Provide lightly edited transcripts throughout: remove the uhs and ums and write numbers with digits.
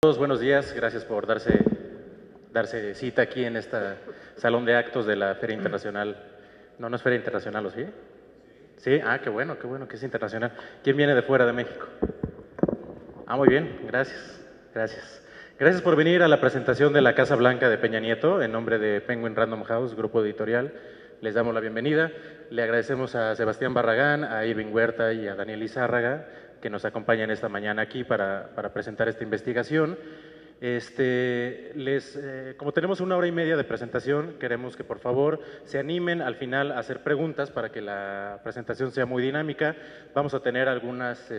Todos buenos días, gracias por darse cita aquí en este salón de actos de la Feria Internacional. No, no es Feria Internacional, ¿o sí? Sí, qué bueno que es internacional. ¿Quién viene de fuera de México? Muy bien, gracias. Gracias por venir a la presentación de la Casa Blanca de Peña Nieto. En nombre de Penguin Random House, grupo editorial, les damos la bienvenida. Le agradecemos a Sebastián Barragán, a Irving Huerta y a Daniel Izárraga que nos acompañan esta mañana aquí para presentar esta investigación. Como tenemos 1 hora y media de presentación, queremos que por favor se animen al final a hacer preguntas para que la presentación sea muy dinámica. Vamos a tener algunas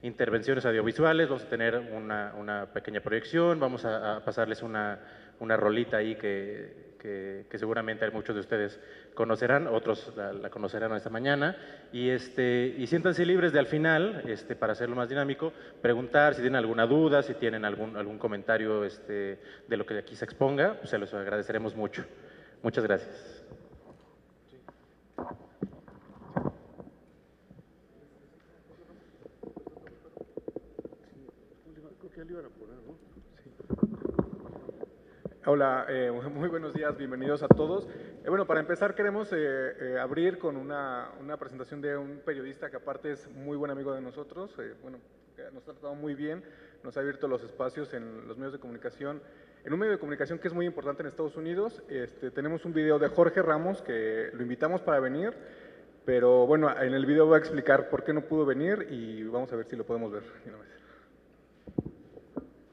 intervenciones audiovisuales, vamos a tener una pequeña proyección, vamos a pasarles una rolita ahí que seguramente muchos de ustedes conocerán, otros la conocerán esta mañana, y siéntanse libres de al final, para hacerlo más dinámico, preguntar si tienen alguna duda, si tienen algún comentario de lo que aquí se exponga, pues se los agradeceremos mucho. Muchas gracias. Hola, muy buenos días, bienvenidos a todos. Bueno, para empezar queremos abrir con una presentación de un periodista que aparte es muy buen amigo de nosotros, nos ha tratado muy bien, nos ha abierto los espacios en los medios de comunicación, en un medio de comunicación que es muy importante en Estados Unidos. Tenemos un video de Jorge Ramos que lo invitamos para venir, pero bueno, en el video voy a explicar por qué no pudo venir y vamos a ver si lo podemos ver.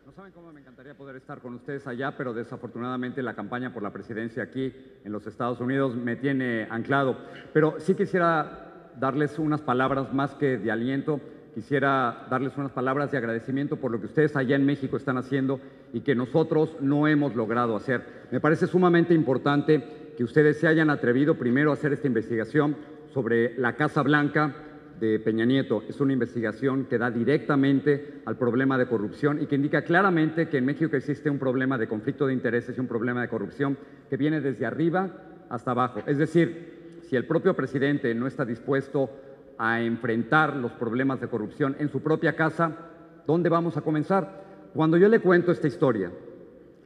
No saben cómo me encantaría poder estar con ustedes allá, pero desafortunadamente la campaña por la presidencia aquí en los Estados Unidos me tiene anclado. Pero sí quisiera darles unas palabras más que de aliento, quisiera darles unas palabras de agradecimiento por lo que ustedes allá en México están haciendo y que nosotros no hemos logrado hacer. Me parece sumamente importante que ustedes se hayan atrevido primero a hacer esta investigación sobre la Casa Blanca de Peña Nieto. Es una investigación que da directamente al problema de corrupción y que indica claramente que en México existe un problema de conflicto de intereses y un problema de corrupción que viene desde arriba hasta abajo. Es decir, si el propio presidente no está dispuesto a enfrentar los problemas de corrupción en su propia casa, ¿dónde vamos a comenzar? Cuando yo le cuento esta historia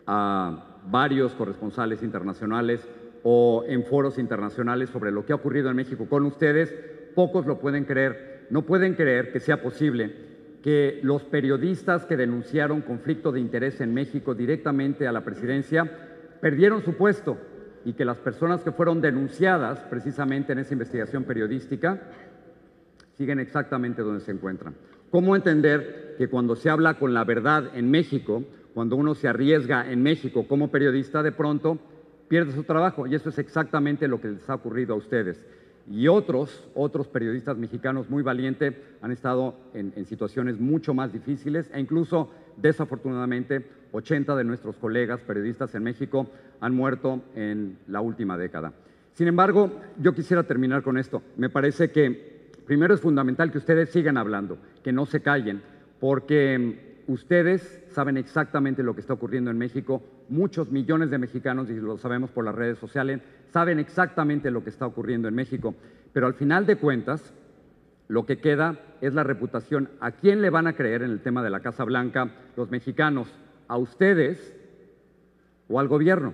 a varios corresponsales internacionales o en foros internacionales sobre lo que ha ocurrido en México con ustedes, pocos lo pueden creer. No pueden creer que sea posible que los periodistas que denunciaron conflicto de interés en México directamente a la presidencia perdieron su puesto y que las personas que fueron denunciadas precisamente en esa investigación periodística siguen exactamente donde se encuentran. ¿Cómo entender que cuando se habla con la verdad en México, cuando uno se arriesga en México como periodista, de pronto pierde su trabajo? Y eso es exactamente lo que les ha ocurrido a ustedes. Y otros periodistas mexicanos muy valientes han estado en situaciones mucho más difíciles e incluso, desafortunadamente, 80 de nuestros colegas periodistas en México han muerto en la última década. Sin embargo, yo quisiera terminar con esto. Me parece que primero es fundamental que ustedes sigan hablando, que no se callen, porque ustedes saben exactamente lo que está ocurriendo en México. Muchos millones de mexicanos, y lo sabemos por las redes sociales, saben exactamente lo que está ocurriendo en México. Pero al final de cuentas, lo que queda es la reputación. ¿A quién le van a creer en el tema de la Casa Blanca los mexicanos? ¿A ustedes o al gobierno?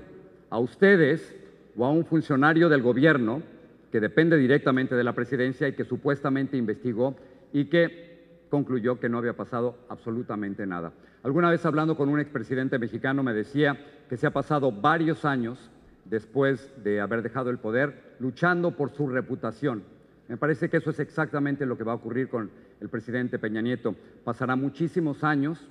¿A ustedes o a un funcionario del gobierno que depende directamente de la presidencia y que supuestamente investigó y que concluyó que no había pasado absolutamente nada? Alguna vez hablando con un expresidente mexicano me decía que se ha pasado varios años después de haber dejado el poder luchando por su reputación. Me parece que eso es exactamente lo que va a ocurrir con el presidente Peña Nieto. Pasará muchísimos años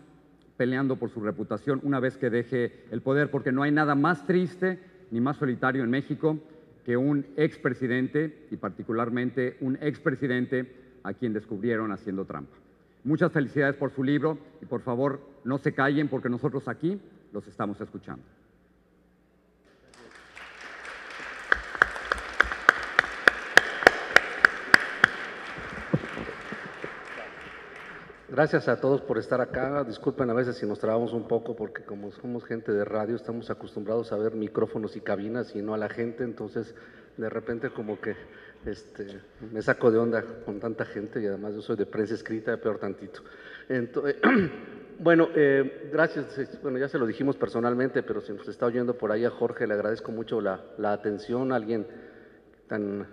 peleando por su reputación una vez que deje el poder, porque no hay nada más triste ni más solitario en México que un expresidente, y particularmente un expresidente a quien descubrieron haciendo trampa. Muchas felicidades por su libro y por favor no se callen porque nosotros aquí los estamos escuchando. Gracias a todos por estar acá. Disculpen a veces si nos trabamos un poco porque como somos gente de radio estamos acostumbrados a ver micrófonos y cabinas y no a la gente, entonces de repente como que me saco de onda con tanta gente y además yo soy de prensa escrita, peor tantito. Bueno, gracias. Bueno, ya se lo dijimos personalmente, pero si nos está oyendo por ahí a Jorge, le agradezco mucho la atención, alguien tan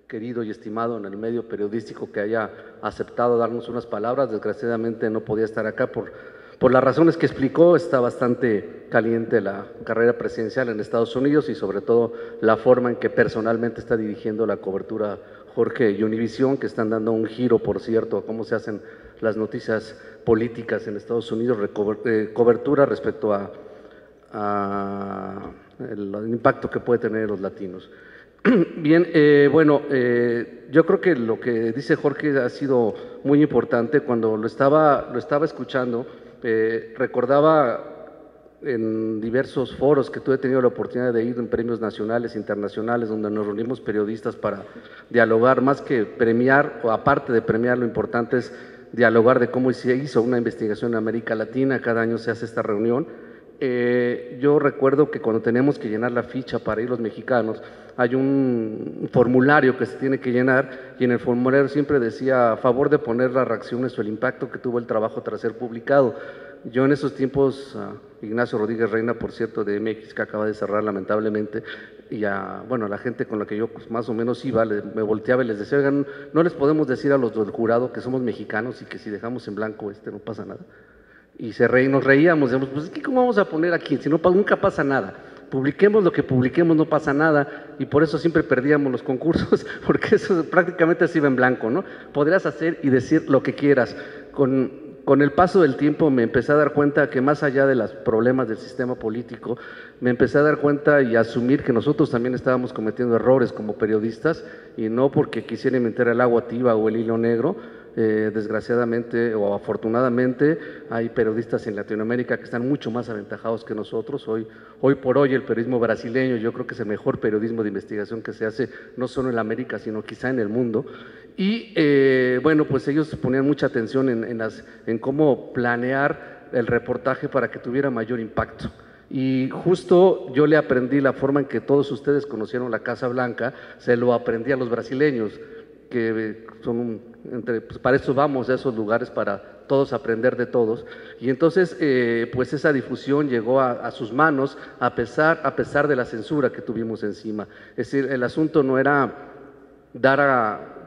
querido y estimado en el medio periodístico que haya aceptado darnos unas palabras. Desgraciadamente no podía estar acá por las razones que explicó. Está bastante caliente la carrera presidencial en Estados Unidos y sobre todo la forma en que personalmente está dirigiendo la cobertura Jorge y Univisión, que están dando un giro, por cierto, a cómo se hacen las noticias políticas en Estados Unidos, cobertura respecto a el impacto que puede tener los latinos. Bien, bueno, yo creo que lo que dice Jorge ha sido muy importante. Cuando lo estaba escuchando, recordaba en diversos foros que tuve tenido la oportunidad de ir en premios nacionales, internacionales, donde nos reunimos periodistas para dialogar, más que premiar, o aparte de premiar, lo importante es dialogar de cómo se hizo una investigación en América Latina. Cada año se hace esta reunión. Yo recuerdo que cuando tenemos que llenar la ficha para ir los mexicanos, hay un formulario que se tiene que llenar y en el formulario siempre decía a favor de poner las reacciones o el impacto que tuvo el trabajo tras ser publicado. Yo en esos tiempos, Ignacio Rodríguez Reina, por cierto, de MX, que acaba de cerrar lamentablemente, y a la gente con la que yo pues, más o menos iba, me volteaba y les decía, oigan, no les podemos decir a los del jurado que somos mexicanos y que si dejamos en blanco no pasa nada. Y nos reíamos, decíamos, pues es que ¿cómo vamos a poner aquí? Si no, nunca pasa nada. Publiquemos lo que publiquemos, no pasa nada, y por eso siempre perdíamos los concursos, porque eso prácticamente se iba en blanco, ¿no? Podrías hacer y decir lo que quieras. Con el paso del tiempo me empecé a dar cuenta que más allá de los problemas del sistema político, me empecé a dar cuenta y a asumir que nosotros también estábamos cometiendo errores como periodistas, y no porque quisiera inventar el agua tibia o el hilo negro. Desgraciadamente o afortunadamente hay periodistas en Latinoamérica que están mucho más aventajados que nosotros. Hoy por hoy el periodismo brasileño yo creo que es el mejor periodismo de investigación que se hace no solo en América sino quizá en el mundo. Y bueno, pues ellos ponían mucha atención en cómo planear el reportaje para que tuviera mayor impacto. Y justo yo le aprendí la forma en que todos ustedes conocieron la Casa Blanca, se lo aprendí a los brasileños, que son pues para eso vamos a esos lugares, para todos aprender de todos. Y entonces pues esa difusión llegó a sus manos a pesar de la censura que tuvimos encima. Es decir, el asunto no era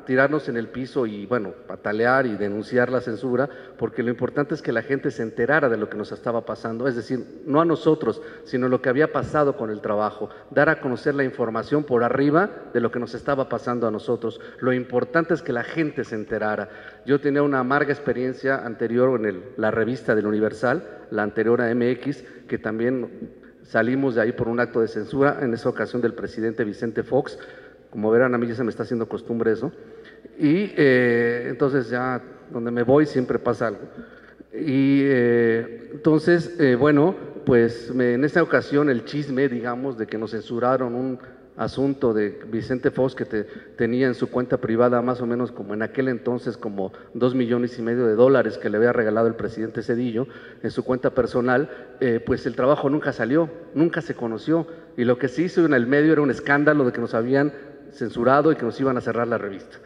tirarnos en el piso y patalear y denunciar la censura, porque lo importante es que la gente se enterara de lo que nos estaba pasando, es decir, no a nosotros, sino lo que había pasado con el trabajo, dar a conocer la información por arriba de lo que nos estaba pasando a nosotros. Lo importante es que la gente se enterara. Yo tenía una amarga experiencia anterior en la revista del Universal, la anterior a MX, que también salimos de ahí por un acto de censura, en esa ocasión del presidente Vicente Fox. Como verán, a mí ya se me está haciendo costumbre eso. Y entonces ya donde me voy siempre pasa algo. Y entonces, pues en esta ocasión el chisme, digamos, de que nos censuraron un asunto de Vicente Fox que tenía en su cuenta privada más o menos como en aquel entonces como $2,5 millones que le había regalado el presidente Zedillo en su cuenta personal, pues el trabajo nunca salió, nunca se conoció, y lo que se hizo en el medio era un escándalo de que nos habían censurado y que nos iban a cerrar la revista.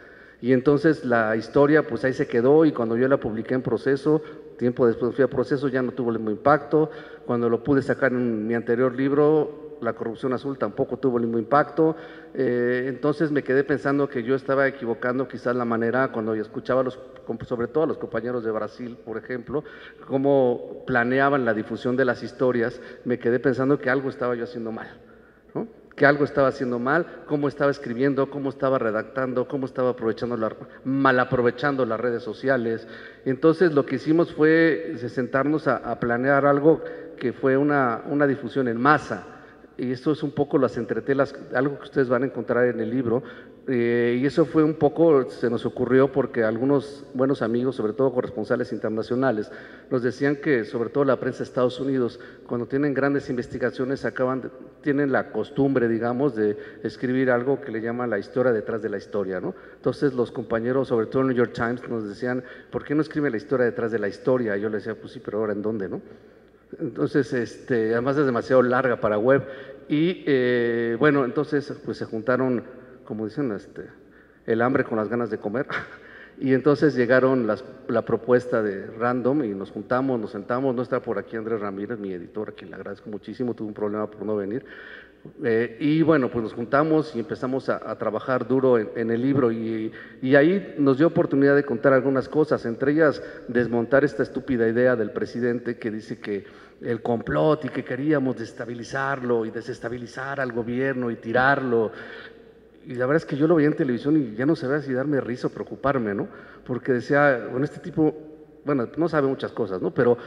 Y entonces la historia pues ahí se quedó, y cuando yo la publiqué en Proceso, tiempo después fui a Proceso, ya no tuvo el mismo impacto. Cuando lo pude sacar en mi anterior libro, La corrupción azul, tampoco tuvo el mismo impacto. Entonces me quedé pensando que yo estaba equivocando quizás la manera, cuando yo escuchaba sobre todo a los compañeros de Brasil, por ejemplo, cómo planeaban la difusión de las historias, me quedé pensando que algo estaba yo haciendo mal, ¿no? Que algo estaba haciendo mal, cómo estaba escribiendo, cómo estaba redactando, cómo estaba mal aprovechando las redes sociales. Entonces lo que hicimos fue sentarnos a planear algo que fue una difusión en masa. Y esto es un poco las entretelas, algo que ustedes van a encontrar en el libro, y eso fue un poco, se nos ocurrió porque algunos buenos amigos, sobre todo corresponsales internacionales, nos decían que sobre todo la prensa de Estados Unidos, cuando tienen grandes investigaciones, tienen la costumbre, digamos, de escribir algo que le llaman la historia detrás de la historia, ¿no? Entonces los compañeros, sobre todo el New York Times, nos decían, ¿por qué no escribe la historia detrás de la historia? Y yo les decía, pues sí, pero ahora ¿en dónde, no? Entonces, además es demasiado larga para web. Y entonces pues se juntaron, como dicen, el hambre con las ganas de comer. Y entonces llegaron la propuesta de Random y nos juntamos, nos sentamos, no está por aquí Andrés Ramírez, mi editor, a quien le agradezco muchísimo, tuvo un problema por no venir. Y bueno, pues nos juntamos y empezamos a trabajar duro en el libro y ahí nos dio oportunidad de contar algunas cosas, entre ellas desmontar esta estúpida idea del presidente que dice que el complot y que queríamos desestabilizarlo y desestabilizar al gobierno y tirarlo. Y la verdad es que yo lo veía en televisión y ya no sabía si darme risa o preocuparme, ¿no? Porque decía, bueno, este tipo, bueno, no sabe muchas cosas, ¿no? Pero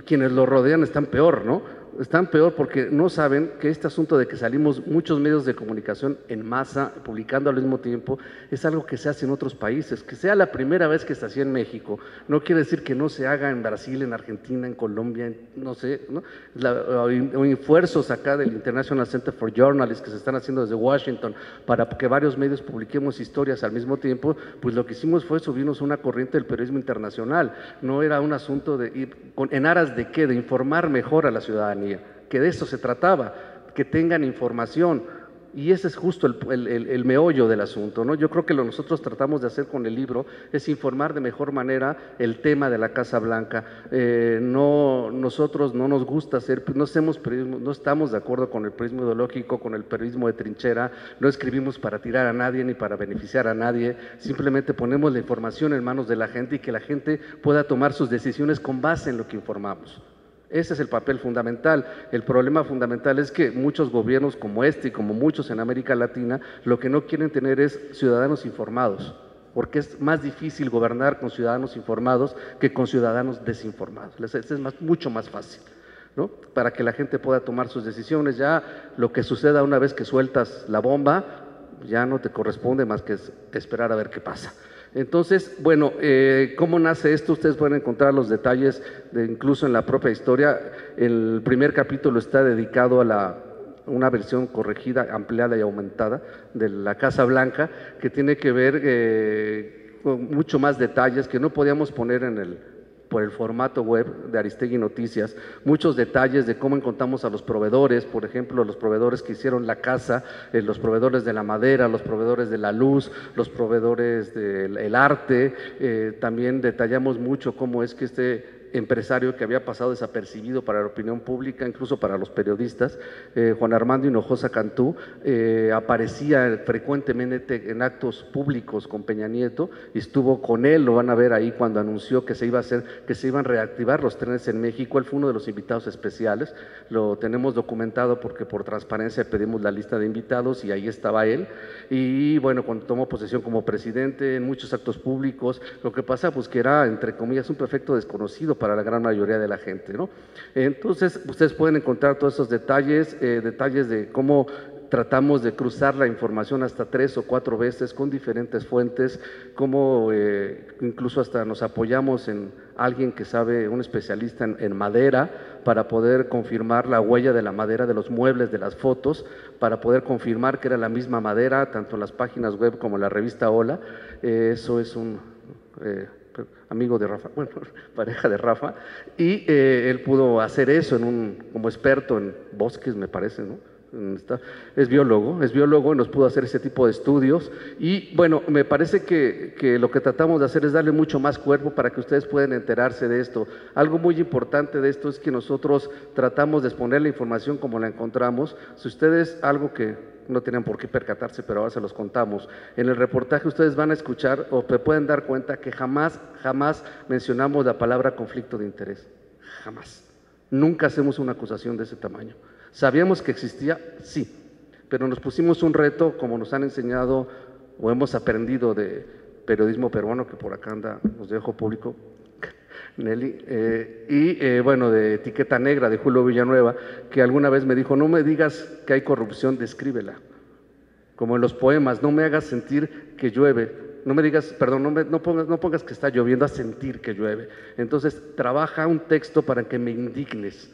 quienes lo rodean están peor, ¿no? Están peor porque no saben que este asunto de que salimos muchos medios de comunicación en masa, publicando al mismo tiempo, es algo que se hace en otros países. Que sea la primera vez que se hacía en México, no quiere decir que no se haga en Brasil, en Argentina, en Colombia, no sé, ¿no? O esfuerzos acá del International Center for Journalists que se están haciendo desde Washington para que varios medios publiquemos historias al mismo tiempo, pues lo que hicimos fue subirnos a una corriente del periodismo internacional. No era un asunto de ir en aras de qué, de informar mejor a la ciudadanía, que de eso se trataba, que tengan información, y ese es justo el meollo del asunto, ¿no? Yo creo que lo que nosotros tratamos de hacer con el libro es informar de mejor manera el tema de la Casa Blanca. Nosotros no nos gusta hacer, no hacemos periodismo, no estamos de acuerdo con el periodismo ideológico, con el periodismo de trinchera, no escribimos para tirar a nadie ni para beneficiar a nadie, simplemente ponemos la información en manos de la gente y que la gente pueda tomar sus decisiones con base en lo que informamos. Ese es el papel fundamental. El problema fundamental es que muchos gobiernos como este y como muchos en América Latina, lo que no quieren tener es ciudadanos informados, porque es más difícil gobernar con ciudadanos informados que con ciudadanos desinformados. Es mucho más fácil, ¿no? Para que la gente pueda tomar sus decisiones. Ya lo que suceda una vez que sueltas la bomba, ya no te corresponde más que esperar a ver qué pasa. Entonces, bueno, ¿cómo nace esto? Ustedes pueden encontrar los detalles, incluso en la propia historia. El primer capítulo está dedicado a una versión corregida, ampliada y aumentada de la Casa Blanca, que tiene que ver con mucho más detalles que no podíamos poner por el formato web de Aristegui Noticias, muchos detalles de cómo encontramos a los proveedores, por ejemplo, los proveedores que hicieron la casa, los proveedores de la madera, los proveedores de la luz, los proveedores del arte. También detallamos mucho cómo es que este empresario que había pasado desapercibido para la opinión pública, incluso para los periodistas, Juan Armando Hinojosa Cantú, aparecía frecuentemente en actos públicos con Peña Nieto y estuvo con él, lo van a ver ahí cuando anunció que se iban a reactivar los trenes en México. Él fue uno de los invitados especiales, lo tenemos documentado porque por transparencia pedimos la lista de invitados y ahí estaba él. Y bueno, cuando tomó posesión como presidente, en muchos actos públicos, lo que pasa pues que era, entre comillas, un perfecto desconocido para la gran mayoría de la gente, ¿no? Entonces, ustedes pueden encontrar todos esos detalles, detalles de cómo tratamos de cruzar la información hasta 3 o 4 veces con diferentes fuentes, cómo incluso hasta nos apoyamos en alguien que sabe, un especialista en madera, para poder confirmar la huella de la madera de los muebles, de las fotos, para poder confirmar que era la misma madera, tanto en las páginas web como en la revista Hola. Eso es un amigo de Rafa, bueno, pareja de Rafa, y él pudo hacer eso como experto en bosques, me parece, ¿no? Es biólogo y nos pudo hacer ese tipo de estudios. Y bueno, me parece que lo que tratamos de hacer es darle mucho más cuerpo para que ustedes puedan enterarse de esto. Algo muy importante de esto es que nosotros tratamos de exponer la información como la encontramos. Si ustedes, algo que no tenían por qué percatarse, pero ahora se los contamos, en el reportaje ustedes van a escuchar o se pueden dar cuenta que jamás mencionamos la palabra conflicto de interés, jamás. Nunca hacemos una acusación de ese tamaño. ¿Sabíamos que existía? Sí, pero nos pusimos un reto, como nos han enseñado o hemos aprendido de periodismo peruano, que por acá anda, nos dejo público, Nelly, bueno, de Etiqueta Negra, de Julio Villanueva, que alguna vez me dijo, no me digas que hay corrupción, descríbela. Como en los poemas, no me hagas sentir que llueve, no me digas, perdón, no pongas que está lloviendo, a sentir que llueve. Entonces, trabaja un texto para que me indignes.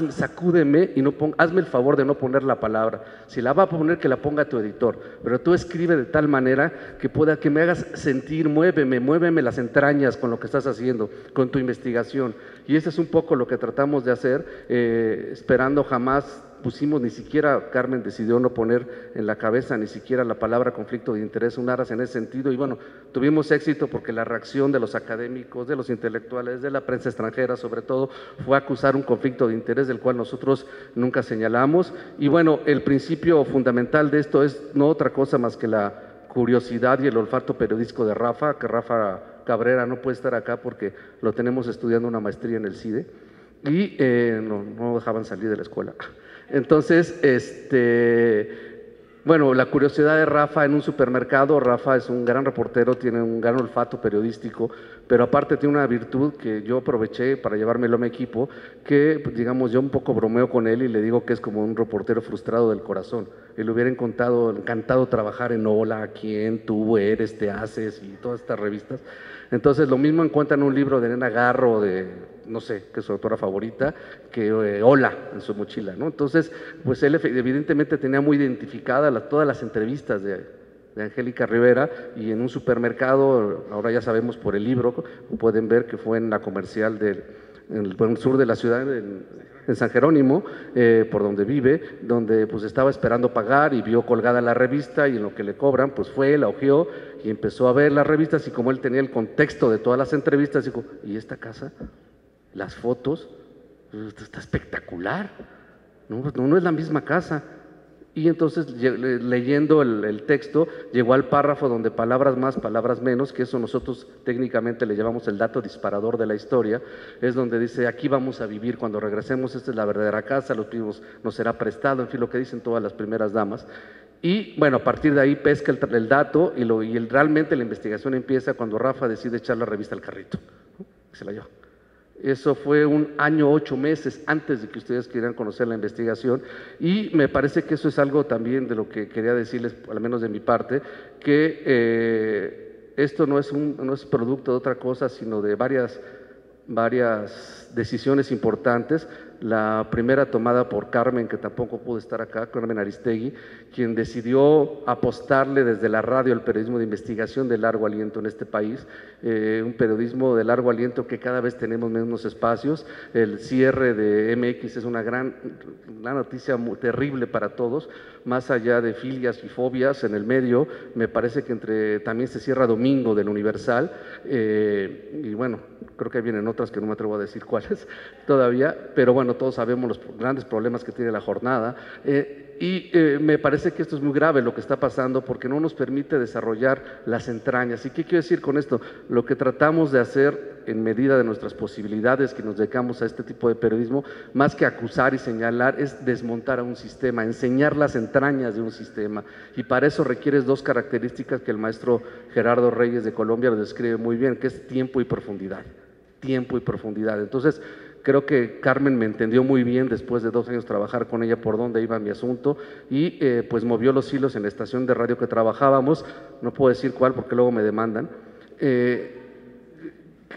Sacúdeme y hazme el favor de no poner la palabra. Si la va a poner, que la ponga tu editor, pero tú escribe de tal manera que me hagas sentir, muéveme las entrañas con lo que estás haciendo, con tu investigación. Y eso es un poco lo que tratamos de hacer, esperando jamás pusimos, ni siquiera Carmen decidió no poner en la cabeza ni siquiera la palabra conflicto de interés, un aras en ese sentido, y bueno, tuvimos éxito porque la reacción de los académicos, de los intelectuales, de la prensa extranjera sobre todo, fue acusar un conflicto de interés del cual nosotros nunca señalamos. Y bueno, el principio fundamental de esto es no otra cosa más que la curiosidad y el olfato periodístico de Rafa, que Rafa Cabrera no puede estar acá porque lo tenemos estudiando una maestría en el CIDE y no dejaban salir de la escuela. Entonces, bueno, la curiosidad de Rafa en un supermercado. Rafa es un gran reportero, tiene un gran olfato periodístico, pero aparte tiene una virtud que yo aproveché para llevármelo a mi equipo, que digamos yo un poco bromeo con él y le digo que es como un reportero frustrado del corazón. Le hubiera encantado trabajar en Hola, Quién, Tú, Eres, Te Haces y todas estas revistas. Entonces lo mismo encuentran un libro de Elena Garro, de no sé, que es su autora favorita, que Hola en su mochila, ¿no? Entonces, pues él evidentemente tenía muy identificadas todas las entrevistas de Angélica Rivera, y en un supermercado, ahora ya sabemos por el libro, pueden ver que fue en la comercial en el sur de la ciudad, en San Jerónimo, por donde vive, donde pues estaba esperando pagar y vio colgada la revista, y en lo que le cobran, pues fue, la hojeó y empezó a ver las revistas, y como él tenía el contexto de todas las entrevistas, dijo, ¿y esta casa? Las fotos, está espectacular, no es la misma casa. Y entonces, leyendo el texto, llegó al párrafo donde palabras más, palabras menos, que eso nosotros técnicamente le llamamos el dato disparador de la historia, es donde dice, aquí vamos a vivir cuando regresemos, esta es la verdadera casa, los primos nos será prestado, en fin, lo que dicen todas las primeras damas. Y bueno, a partir de ahí pesca el dato, y realmente la investigación empieza cuando Rafa decide echar la revista al carrito, ¿no? Se la lleva. Eso fue 1 año, 8 meses antes de que ustedes quieran conocer la investigación, y me parece que eso es algo también de lo que quería decirles, al menos de mi parte, que esto no es producto de otra cosa, sino de varias decisiones importantes. La primera tomada por Carmen, que tampoco pudo estar acá, Carmen Aristegui, quien decidió apostarle desde la radio al periodismo de investigación de largo aliento en este país, un periodismo de largo aliento que cada vez tenemos menos espacios. El cierre de MX es una gran noticia muy terrible para todos, más allá de filias y fobias en el medio. Me parece que también se cierra Domingo del Universal, y bueno, creo que vienen otras que no me atrevo a decir cuáles todavía, pero bueno, todos sabemos los grandes problemas que tiene la jornada, y me parece que esto es muy grave lo que está pasando, porque no nos permite desarrollar las entrañas. ¿Y qué quiero decir con esto? Lo que tratamos de hacer en medida de nuestras posibilidades, que nos dedicamos a este tipo de periodismo, más que acusar y señalar, es desmontar a un sistema, enseñar las entrañas de un sistema, y para eso requieres 2 características que el maestro Gerardo Reyes de Colombia lo describe muy bien, que es tiempo y profundidad. Tiempo y profundidad. Entonces, creo que Carmen me entendió muy bien después de 2 años trabajar con ella por dónde iba mi asunto, y pues movió los hilos en la estación de radio que trabajábamos, no puedo decir cuál porque luego me demandan,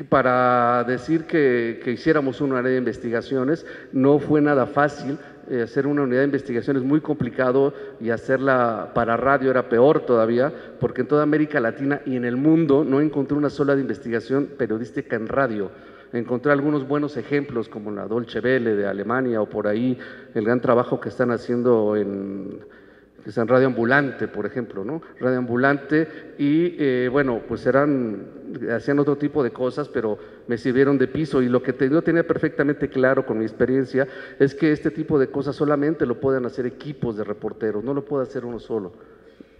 para decir que hiciéramos una unidad de investigaciones. No fue nada fácil. Hacer una unidad de investigación es muy complicado, y hacerla para radio era peor todavía, porque en toda América Latina y en el mundo no encontré una sola de investigación periodística en radio. Encontré algunos buenos ejemplos como la Deutsche Welle de Alemania, o por ahí el gran trabajo que están haciendo en Radio Ambulante, por ejemplo, ¿no? Radio Ambulante, y bueno, pues hacían otro tipo de cosas, pero me sirvieron de piso. Y lo que yo tenía perfectamente claro con mi experiencia es que este tipo de cosas solamente lo pueden hacer equipos de reporteros, no lo puede hacer uno solo.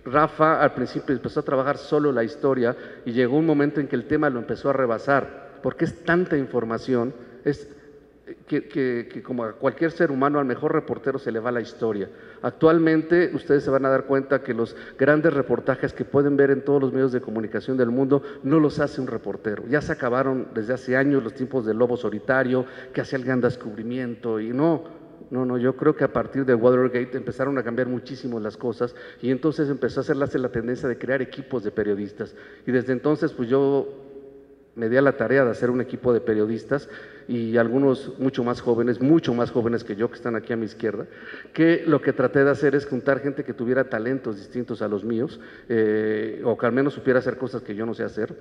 Rafa al principio empezó a trabajar solo la historia, y llegó un momento en que el tema lo empezó a rebasar, porque es tanta información, que como a cualquier ser humano, al mejor reportero se le va la historia. Actualmente ustedes se van a dar cuenta que los grandes reportajes que pueden ver en todos los medios de comunicación del mundo no los hace un reportero. Ya se acabaron desde hace años los tiempos del lobo solitario que hacía el gran descubrimiento, y no, yo creo que a partir de Watergate empezaron a cambiar muchísimo las cosas, y entonces empezó a hacerse la tendencia de crear equipos de periodistas, y desde entonces pues yo me di a la tarea de hacer un equipo de periodistas, y algunos mucho más jóvenes que yo, que están aquí a mi izquierda, que lo que traté de hacer es juntar gente que tuviera talentos distintos a los míos, o que al menos supiera hacer cosas que yo no sé hacer,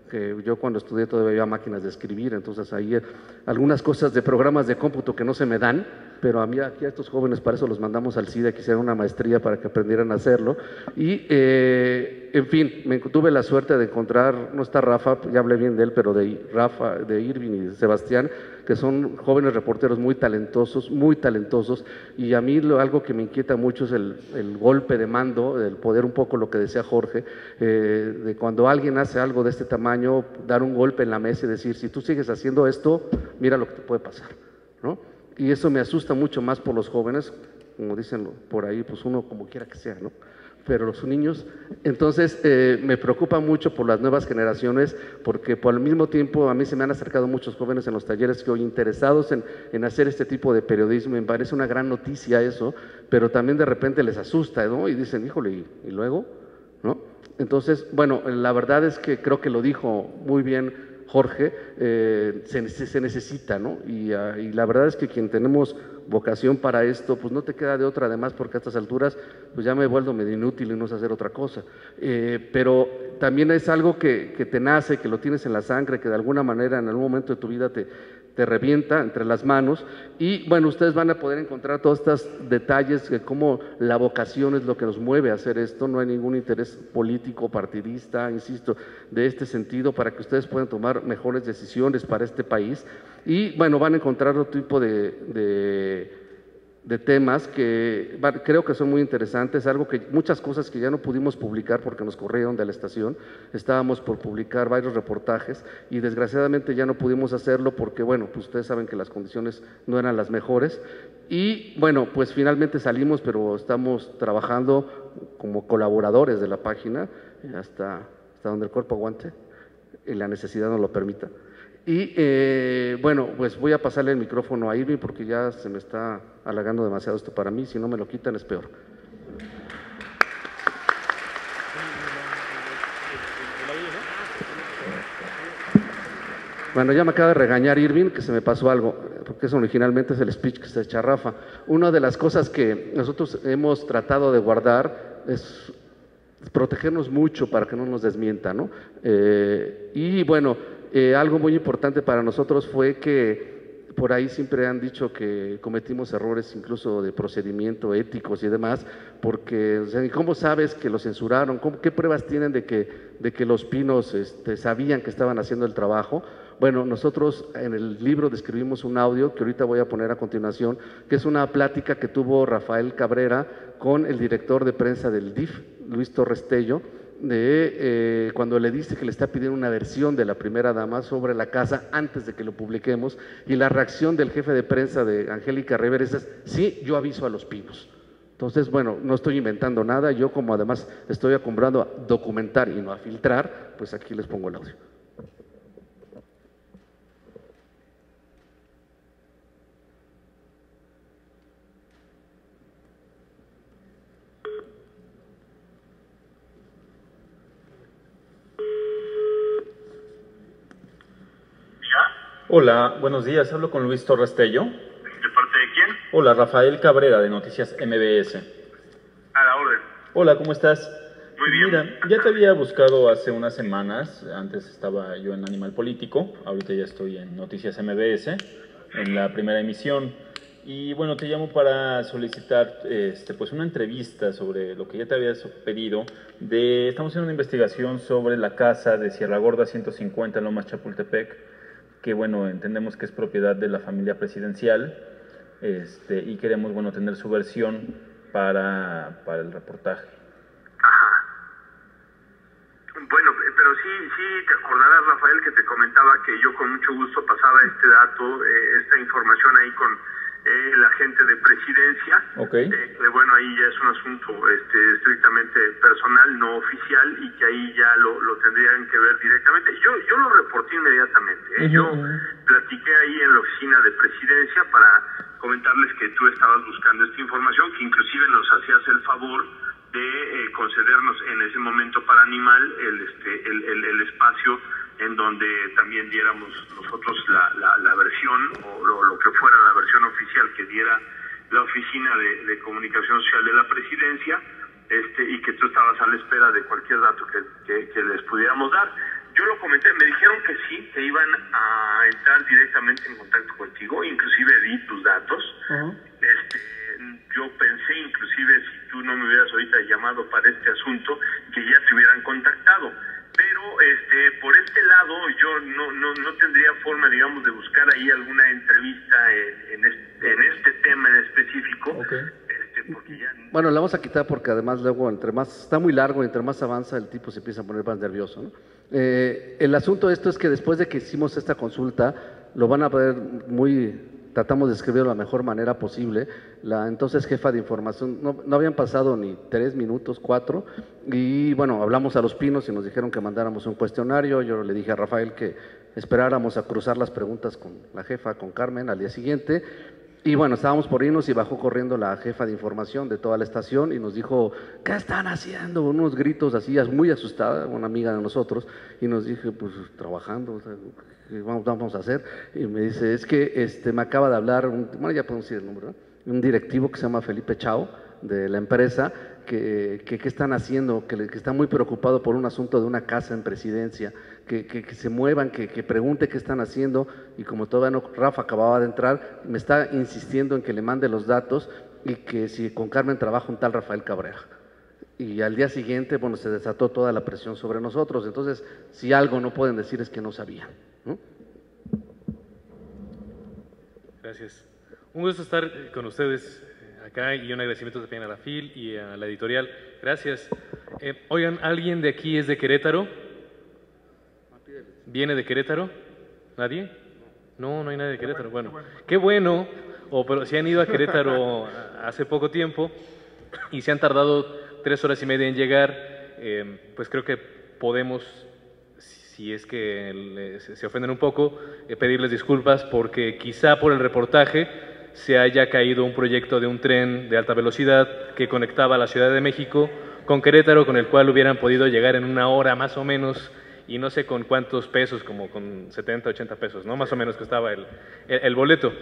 que yo cuando estudié todavía había máquinas de escribir, entonces ahí algunas cosas de programas de cómputo que no se me dan, pero aquí a estos jóvenes para eso los mandamos al CIDE, que hicieran una maestría para que aprendieran a hacerlo. Y, en fin, tuve la suerte de encontrar, no está Rafa, ya hablé bien de él, pero de Rafa, de Irving y de Sebastián, que son jóvenes reporteros muy talentosos, y a mí algo que me inquieta mucho es el golpe de mando, el poder, un poco lo que decía Jorge, de cuando alguien hace algo de este tamaño, dar un golpe en la mesa y decir, si tú sigues haciendo esto, mira lo que te puede pasar, ¿no? Y eso me asusta mucho más por los jóvenes, como dicen por ahí, pues uno como quiera que sea, ¿no? Pero los niños, entonces me preocupa mucho por las nuevas generaciones, porque por el mismo tiempo a mí se me han acercado muchos jóvenes en los talleres que hoy interesados en hacer este tipo de periodismo, me parece una gran noticia eso, pero también de repente les asusta, ¿no? Y dicen, híjole, ¿y luego? ¿No? Entonces, bueno, la verdad es que creo que lo dijo muy bien Jorge, se necesita, ¿no? Y la verdad es que quien tenemos vocación para esto, pues no te queda de otra, además, porque a estas alturas, pues ya me he vuelto medio inútil y no sé hacer otra cosa. Pero también es algo que te nace, que lo tienes en la sangre, que de alguna manera en algún momento de tu vida te revienta entre las manos, y bueno, ustedes van a poder encontrar todos estos detalles de cómo la vocación es lo que nos mueve a hacer esto, no hay ningún interés político, partidista, insisto, de este sentido, para que ustedes puedan tomar mejores decisiones para este país, y bueno, van a encontrar otro tipo de temas que creo que son muy interesantes, muchas cosas que ya no pudimos publicar porque nos corrieron de la estación, estábamos por publicar varios reportajes y desgraciadamente ya no pudimos hacerlo porque, bueno, pues ustedes saben que las condiciones no eran las mejores y, bueno, pues finalmente salimos, pero estamos trabajando como colaboradores de la página hasta donde el cuerpo aguante y la necesidad nos lo permita. Y bueno, pues voy a pasarle el micrófono a Irving porque ya se me está alargando demasiado esto para mí, si no me lo quitan es peor. Bueno, ya me acaba de regañar Irving que se me pasó algo, porque eso originalmente es el speech que se echa Rafa. Una de las cosas que nosotros hemos tratado de guardar es protegernos mucho para que no nos desmienta, ¿no? Y bueno, algo muy importante para nosotros fue que por ahí siempre han dicho que cometimos errores incluso de procedimiento éticos y demás, porque, o sea, ¿cómo sabes que lo censuraron? ¿Qué pruebas tienen de que los Pinos sabían que estaban haciendo el trabajo? Bueno, nosotros en el libro describimos un audio que ahorita voy a poner a continuación, que es una plática que tuvo Rafael Cabrera con el director de prensa del DIF, Luis Torres Tello, cuando le dice que le está pidiendo una versión de la primera dama sobre la casa antes de que lo publiquemos, y la reacción del jefe de prensa de Angélica Rivera es: sí, yo aviso a los Pinos. Entonces, bueno, no estoy inventando nada, yo como además estoy acostumbrado a documentar y no a filtrar, pues aquí les pongo el audio. Hola, buenos días. Hablo con Luis Torres Tello. ¿De parte de quién? Hola, Rafael Cabrera, de Noticias MBS. A la orden. Hola, ¿cómo estás? Muy bien. Mira, ya te había buscado hace unas semanas. Antes estaba yo en Animal Político. Ahorita ya estoy en Noticias MBS, en la primera emisión. Y bueno, te llamo para solicitar pues una entrevista sobre lo que ya te habías pedido. Estamos haciendo una investigación sobre la casa de Sierra Gorda 150 en Lomas Chapultepec, que bueno, entendemos que es propiedad de la familia presidencial, y queremos, bueno, tener su versión para el reportaje. Ajá. Bueno, pero sí te acordarás, Rafael, que te comentaba que yo con mucho gusto pasaba este dato, esta información ahí con la gente de presidencia. Okay. Que bueno, ahí ya es un asunto estrictamente personal, no oficial, y que ahí ya lo tendrían que ver directamente. Yo lo reporté inmediatamente. Yo platiqué ahí en la oficina de presidencia para comentarles que tú estabas buscando esta información, que inclusive nos hacías el favor de concedernos en ese momento para Animal el espacio en donde también diéramos nosotros la versión o lo que fuera la versión oficial que diera la Oficina de Comunicación Social de la Presidencia, y que tú estabas a la espera de cualquier dato que les pudiéramos dar. Yo lo comenté, me dijeron que sí, que iban a entrar directamente en contacto contigo, inclusive di tus datos, inclusive si tú no me hubieras ahorita llamado para este asunto, que ya te hubieran contactado. Pero por este lado yo no tendría forma, digamos, de buscar ahí alguna entrevista en este tema en específico. Okay. Porque ya... Bueno, la vamos a quitar porque además luego entre más, está muy largo, entre más avanza el tipo se empieza a poner más nervioso, ¿no? El asunto de esto es que después de que hicimos esta consulta, lo van a ver tratamos de escribirlo de la mejor manera posible. La entonces jefa de información, no habían pasado ni 3 minutos, 4, y bueno, hablamos a Los Pinos y nos dijeron que mandáramos un cuestionario. Yo le dije a Rafael que esperáramos a cruzar las preguntas con la jefa, con Carmen, al día siguiente. Y bueno, estábamos por irnos y bajó corriendo la jefa de información de toda la estación y nos dijo, ¿qué están haciendo? Unos gritos así, muy asustada, una amiga de nosotros, y nos dije, pues trabajando, o sea, ¿qué vamos a hacer? Y me dice, es que me acaba de hablar, bueno, ya podemos decir el nombre, ¿no? Un directivo que se llama Felipe Chao, de la empresa, que están haciendo, que está muy preocupado por un asunto de una casa en Presidencia, que se muevan, que pregunte qué están haciendo, y como todavía no, Rafa acababa de entrar, me está insistiendo en que le mande los datos y que si con Carmen trabaja un tal Rafael Cabrera. Y al día siguiente, bueno, se desató toda la presión sobre nosotros. Entonces, si algo no pueden decir es que no sabían, ¿no? Gracias. Un gusto estar con ustedes acá y un agradecimiento también a la FIL y a la editorial. Gracias. Oigan, ¿alguien de aquí es de Querétaro? ¿Viene de Querétaro? ¿Nadie? No hay nadie de Querétaro. Bueno, qué bueno. Pero si han ido a Querétaro hace poco tiempo y se han tardado 3 horas y media en llegar, pues creo que podemos, si es que se ofenden un poco, pedirles disculpas porque quizá por el reportaje se haya caído un proyecto de un tren de alta velocidad que conectaba la Ciudad de México con Querétaro, con el cual hubieran podido llegar en 1 hora más o menos, y no sé con cuántos pesos, como con 70, 80 pesos, ¿no? Más o menos costaba el boleto.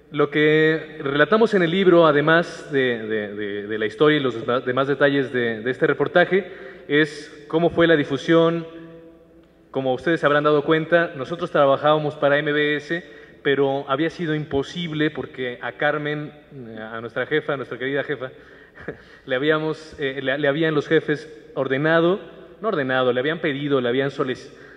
Lo que relatamos en el libro, además de la historia y los demás detalles de este reportaje, es cómo fue la difusión. Como ustedes se habrán dado cuenta, nosotros trabajábamos para MBS, pero había sido imposible porque a Carmen, a nuestra jefa, a nuestra querida jefa, le habían los jefes le habían pedido, le habían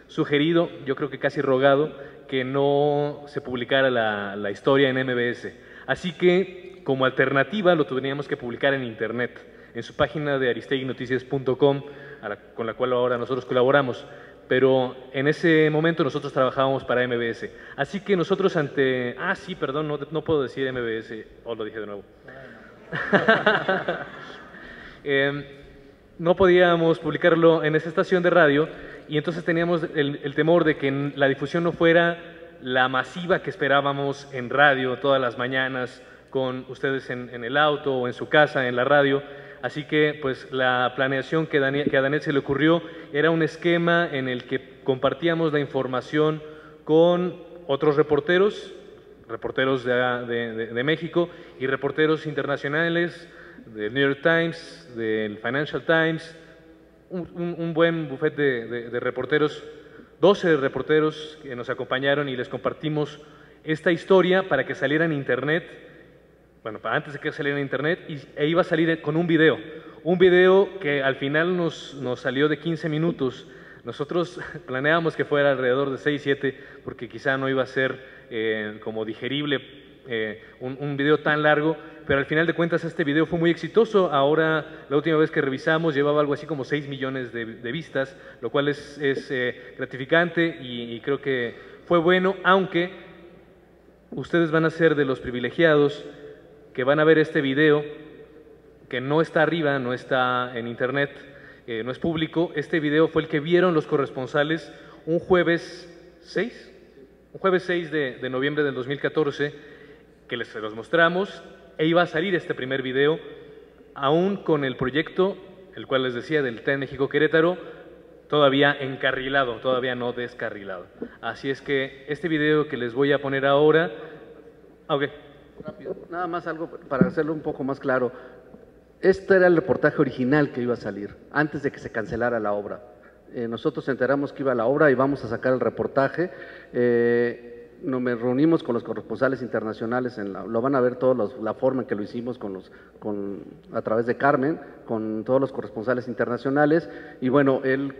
sugerido, yo creo que casi rogado, que no se publicara la historia en MBS. Así que, como alternativa, lo teníamos que publicar en Internet, en su página de aristeguinoticias.com, con la cual ahora nosotros colaboramos. Pero en ese momento nosotros trabajábamos para MBS. Así que nosotros no puedo decir MBS, lo dije de nuevo. No podíamos publicarlo en esa estación de radio y entonces teníamos el temor de que la difusión no fuera la masiva que esperábamos en radio todas las mañanas con ustedes en el auto o en su casa, en la radio. Así que pues la planeación que a Daniel se le ocurrió era un esquema en el que compartíamos la información con otros reporteros de México y reporteros internacionales, del New York Times, del Financial Times, un buen buffet de reporteros, 12 reporteros que nos acompañaron y les compartimos esta historia para que saliera en Internet, antes de que saliera en Internet, e iba a salir con un video que al final nos salió de 15 minutos. Nosotros planeábamos que fuera alrededor de 6, 7, porque quizá no iba a ser como digerible un video tan largo, pero al final de cuentas este video fue muy exitoso. Ahora, la última vez que revisamos, llevaba algo así como 6 millones de vistas, lo cual es gratificante y creo que fue bueno, aunque ustedes van a ser de los privilegiados que van a ver este video, que no está arriba, no está en Internet, no es público. Este video fue el que vieron los corresponsales un jueves 6 de noviembre del 2014, que se los mostramos, e iba a salir este primer video, aún con el proyecto, el cual les decía, del Tren México-Querétaro, todavía encarrilado, todavía no descarrilado. Así es que este video que les voy a poner ahora... Rápido, nada más algo para hacerlo un poco más claro. Este era el reportaje original que iba a salir, antes de que se cancelara la obra. Nosotros enteramos que iba la obra y vamos a sacar el reportaje. nos reunimos con los corresponsales internacionales, lo van a ver todos la forma en que lo hicimos a través de Carmen, con todos los corresponsales internacionales, y bueno, él,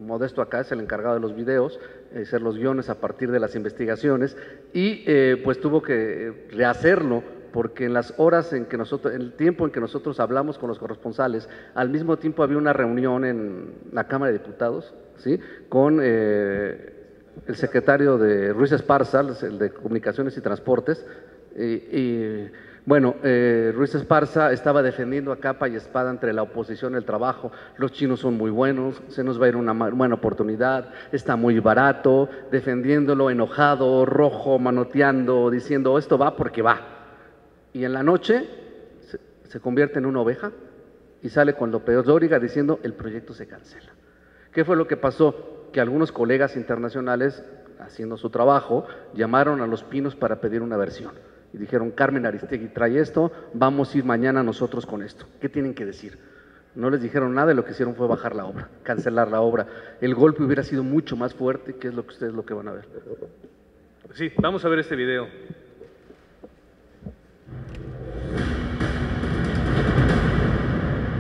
Modesto acá, es el encargado de los videos, hacer los guiones a partir de las investigaciones, y pues tuvo que rehacerlo, porque en las horas en el tiempo en que nosotros hablamos con los corresponsales, al mismo tiempo había una reunión en la Cámara de Diputados, ¿sí?, con el secretario de Ruiz Esparza, el de Comunicaciones y Transportes, bueno, Ruiz Esparza estaba defendiendo a capa y espada entre la oposición y el trabajo. Los chinos son muy buenos, se nos va a ir una buena oportunidad, está muy barato, defendiéndolo, enojado, rojo, manoteando, diciendo esto va porque va. Y en la noche se convierte en una oveja y sale con López Dóriga diciendo el proyecto se cancela. ¿Qué fue lo que pasó? Que algunos colegas internacionales, haciendo su trabajo, llamaron a Los Pinos para pedir una versión. Y dijeron, Carmen Aristegui trae esto, vamos a ir mañana nosotros con esto. ¿Qué tienen que decir? No les dijeron nada y lo que hicieron fue bajar la obra, cancelar la obra. El golpe hubiera sido mucho más fuerte, que es lo que ustedes van a ver. Sí, vamos a ver este video.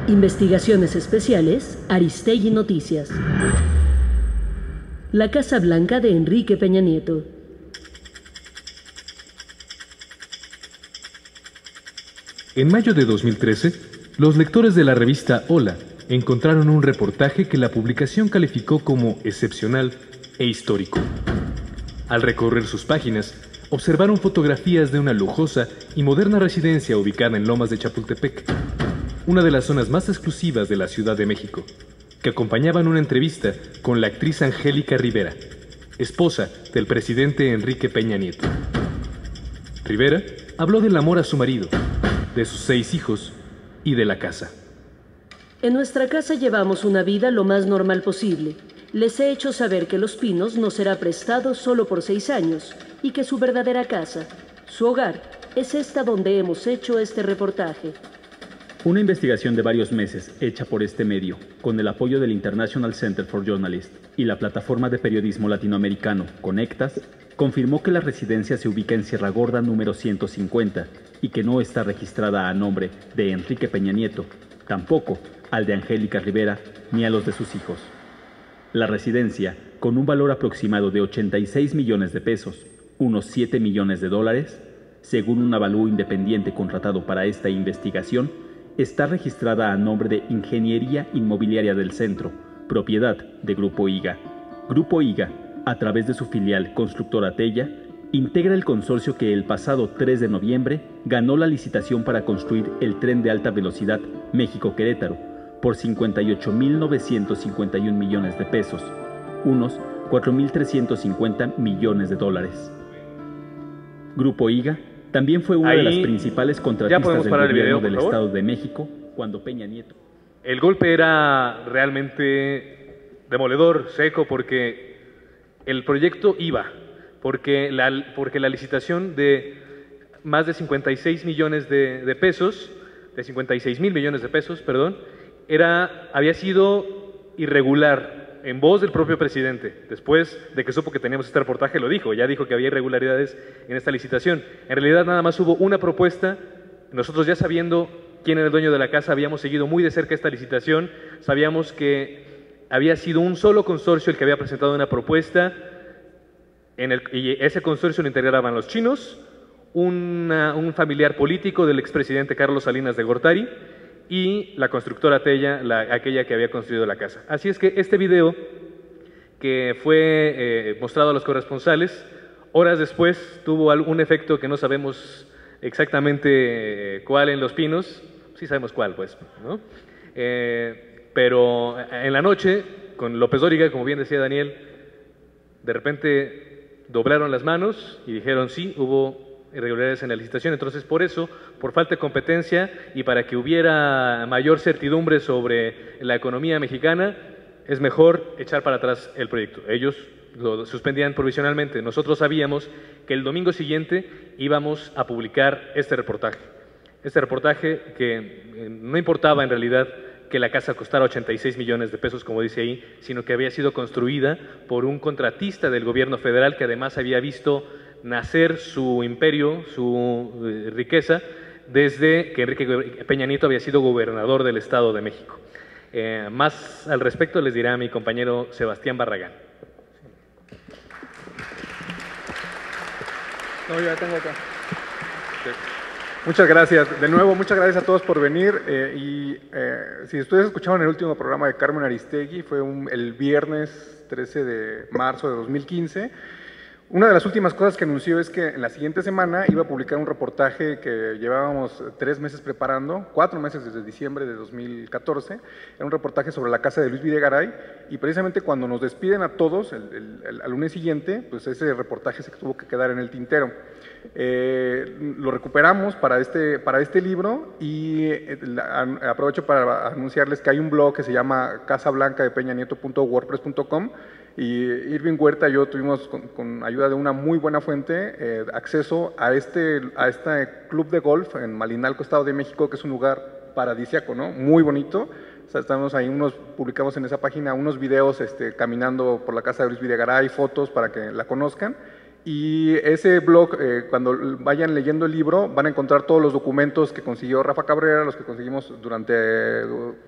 Investigaciones especiales, Aristegui Noticias. La Casa Blanca de Enrique Peña Nieto. En mayo de 2013, los lectores de la revista Hola encontraron un reportaje que la publicación calificó como excepcional e histórico. Al recorrer sus páginas, observaron fotografías de una lujosa y moderna residencia ubicada en Lomas de Chapultepec, una de las zonas más exclusivas de la Ciudad de México, que acompañaban una entrevista con la actriz Angélica Rivera, esposa del presidente Enrique Peña Nieto. Rivera habló del amor a su marido, de sus 6 hijos y de la casa. En nuestra casa llevamos una vida lo más normal posible. Les he hecho saber que Los Pinos nos será prestado solo por 6 años y que su verdadera casa, su hogar, es esta donde hemos hecho este reportaje. Una investigación de varios meses hecha por este medio, con el apoyo del International Center for Journalists y la plataforma de periodismo latinoamericano Conectas, confirmó que la residencia se ubica en Sierra Gorda número 150 y que no está registrada a nombre de Enrique Peña Nieto, tampoco al de Angélica Rivera ni a los de sus hijos. La residencia, con un valor aproximado de 86 millones de pesos, unos 7 millones de dólares, según un avalúo independiente contratado para esta investigación, está registrada a nombre de Ingeniería Inmobiliaria del Centro, propiedad de Grupo IGA. Grupo IGA, a través de su filial Constructora Tella, integra el consorcio que el pasado 3 de noviembre ganó la licitación para construir el tren de alta velocidad México-Querétaro por 58.951 millones de pesos, unos 4.350 millones de dólares. Grupo IGA también fue una de las principales contratistas del gobierno del Estado de México cuando Peña Nieto. El golpe era realmente demoledor, seco, porque el proyecto iba, porque la licitación de más de 56 millones de pesos, de 56 mil millones de pesos, perdón, había sido irregular en voz del propio presidente. Después de que supo que teníamos este reportaje, lo dijo, ya dijo que había irregularidades en esta licitación. En realidad nada más hubo una propuesta. Nosotros, ya sabiendo quién era el dueño de la casa, habíamos seguido muy de cerca esta licitación, sabíamos que había sido un solo consorcio el que había presentado una propuesta, y ese consorcio lo integraban los chinos, un familiar político del expresidente Carlos Salinas de Gortari y la constructora Tella, aquella que había construido la casa. Así es que este video, que fue mostrado a los corresponsales, horas después tuvo algún efecto que no sabemos exactamente cuál en Los Pinos, sí sabemos cuál, pues, ¿no? Pero en la noche, con López Dóriga, como bien decía Daniel, de repente doblaron las manos y dijeron sí, hubo irregularidades en la licitación. Entonces, por eso, por falta de competencia y para que hubiera mayor certidumbre sobre la economía mexicana, es mejor echar para atrás el proyecto. Ellos lo suspendían provisionalmente. Nosotros sabíamos que el domingo siguiente íbamos a publicar este reportaje. Este reportaje que no importaba en realidad que la casa costara 86 millones de pesos, como dice ahí, sino que había sido construida por un contratista del gobierno federal que además había visto nacer su imperio, su riqueza, desde que Enrique Peña Nieto había sido gobernador del Estado de México. Más al respecto les dirá mi compañero Sebastián Barragán. No, ya tengo acá. Muchas gracias. De nuevo, muchas gracias a todos por venir. Si ustedes escucharon el último programa de Carmen Aristegui, fue el viernes 13 de marzo de 2015. Una de las últimas cosas que anunció es que en la siguiente semana iba a publicar un reportaje que llevábamos 3 meses preparando, 4 meses desde diciembre de 2014. Era un reportaje sobre la casa de Luis Videgaray, y precisamente cuando nos despiden a todos, al lunes siguiente, pues ese reportaje se tuvo que quedar en el tintero. Lo recuperamos para este libro, y aprovecho para anunciarles que hay un blog que se llama casablancadepeñanieto.wordpress.com, y Irving Huerta y yo tuvimos, con ayuda de una muy buena fuente, acceso a este club de golf en Malinalco, Estado de México, que es un lugar paradisíaco, ¿no? Muy bonito. O sea, estamos ahí, publicamos en esa página unos videos caminando por la casa de Luis Videgaray, fotos para que la conozcan. Y ese blog, cuando vayan leyendo el libro, van a encontrar todos los documentos que consiguió Rafa Cabrera, los que conseguimos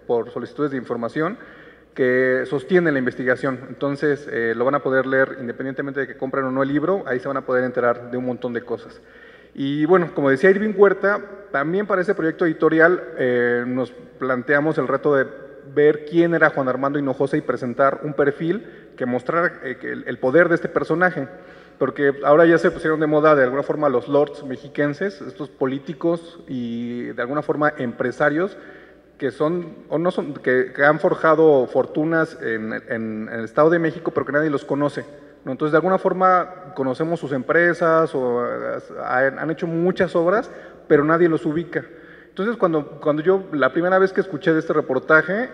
por solicitudes de información, que sostienen la investigación. Entonces, lo van a poder leer independientemente de que compren o no el libro, ahí se van a poder enterar de un montón de cosas. Y bueno, como decía Irving Huerta, también para ese proyecto editorial nos planteamos el reto de ver quién era Juan Armando Hinojosa y presentar un perfil que mostrara el poder de este personaje. Porque ahora ya se pusieron de moda de alguna forma los lords mexiquenses, estos políticos y de alguna forma empresarios que son o no son, que han forjado fortunas en el Estado de México, pero que nadie los conoce, ¿no? Entonces, de alguna forma conocemos sus empresas o han hecho muchas obras, pero nadie los ubica. Entonces, cuando yo, la primera vez que escuché de este reportaje,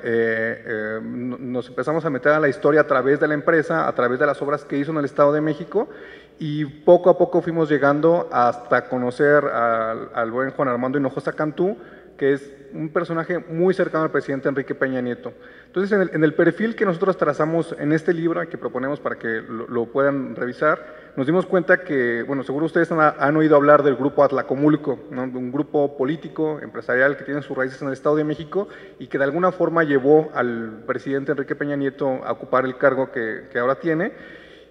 nos empezamos a meter a la historia a través de la empresa, a través de las obras que hizo en el Estado de México, y poco a poco fuimos llegando hasta conocer al buen Juan Armando Hinojosa Cantú, que es un personaje muy cercano al presidente Enrique Peña Nieto. Entonces, en el perfil que nosotros trazamos en este libro, que proponemos para que lo puedan revisar, nos dimos cuenta que, bueno, seguro ustedes han oído hablar del grupo Atlacomulco, ¿no? Un grupo político, empresarial, que tiene sus raíces en el Estado de México y que de alguna forma llevó al presidente Enrique Peña Nieto a ocupar el cargo que ahora tiene.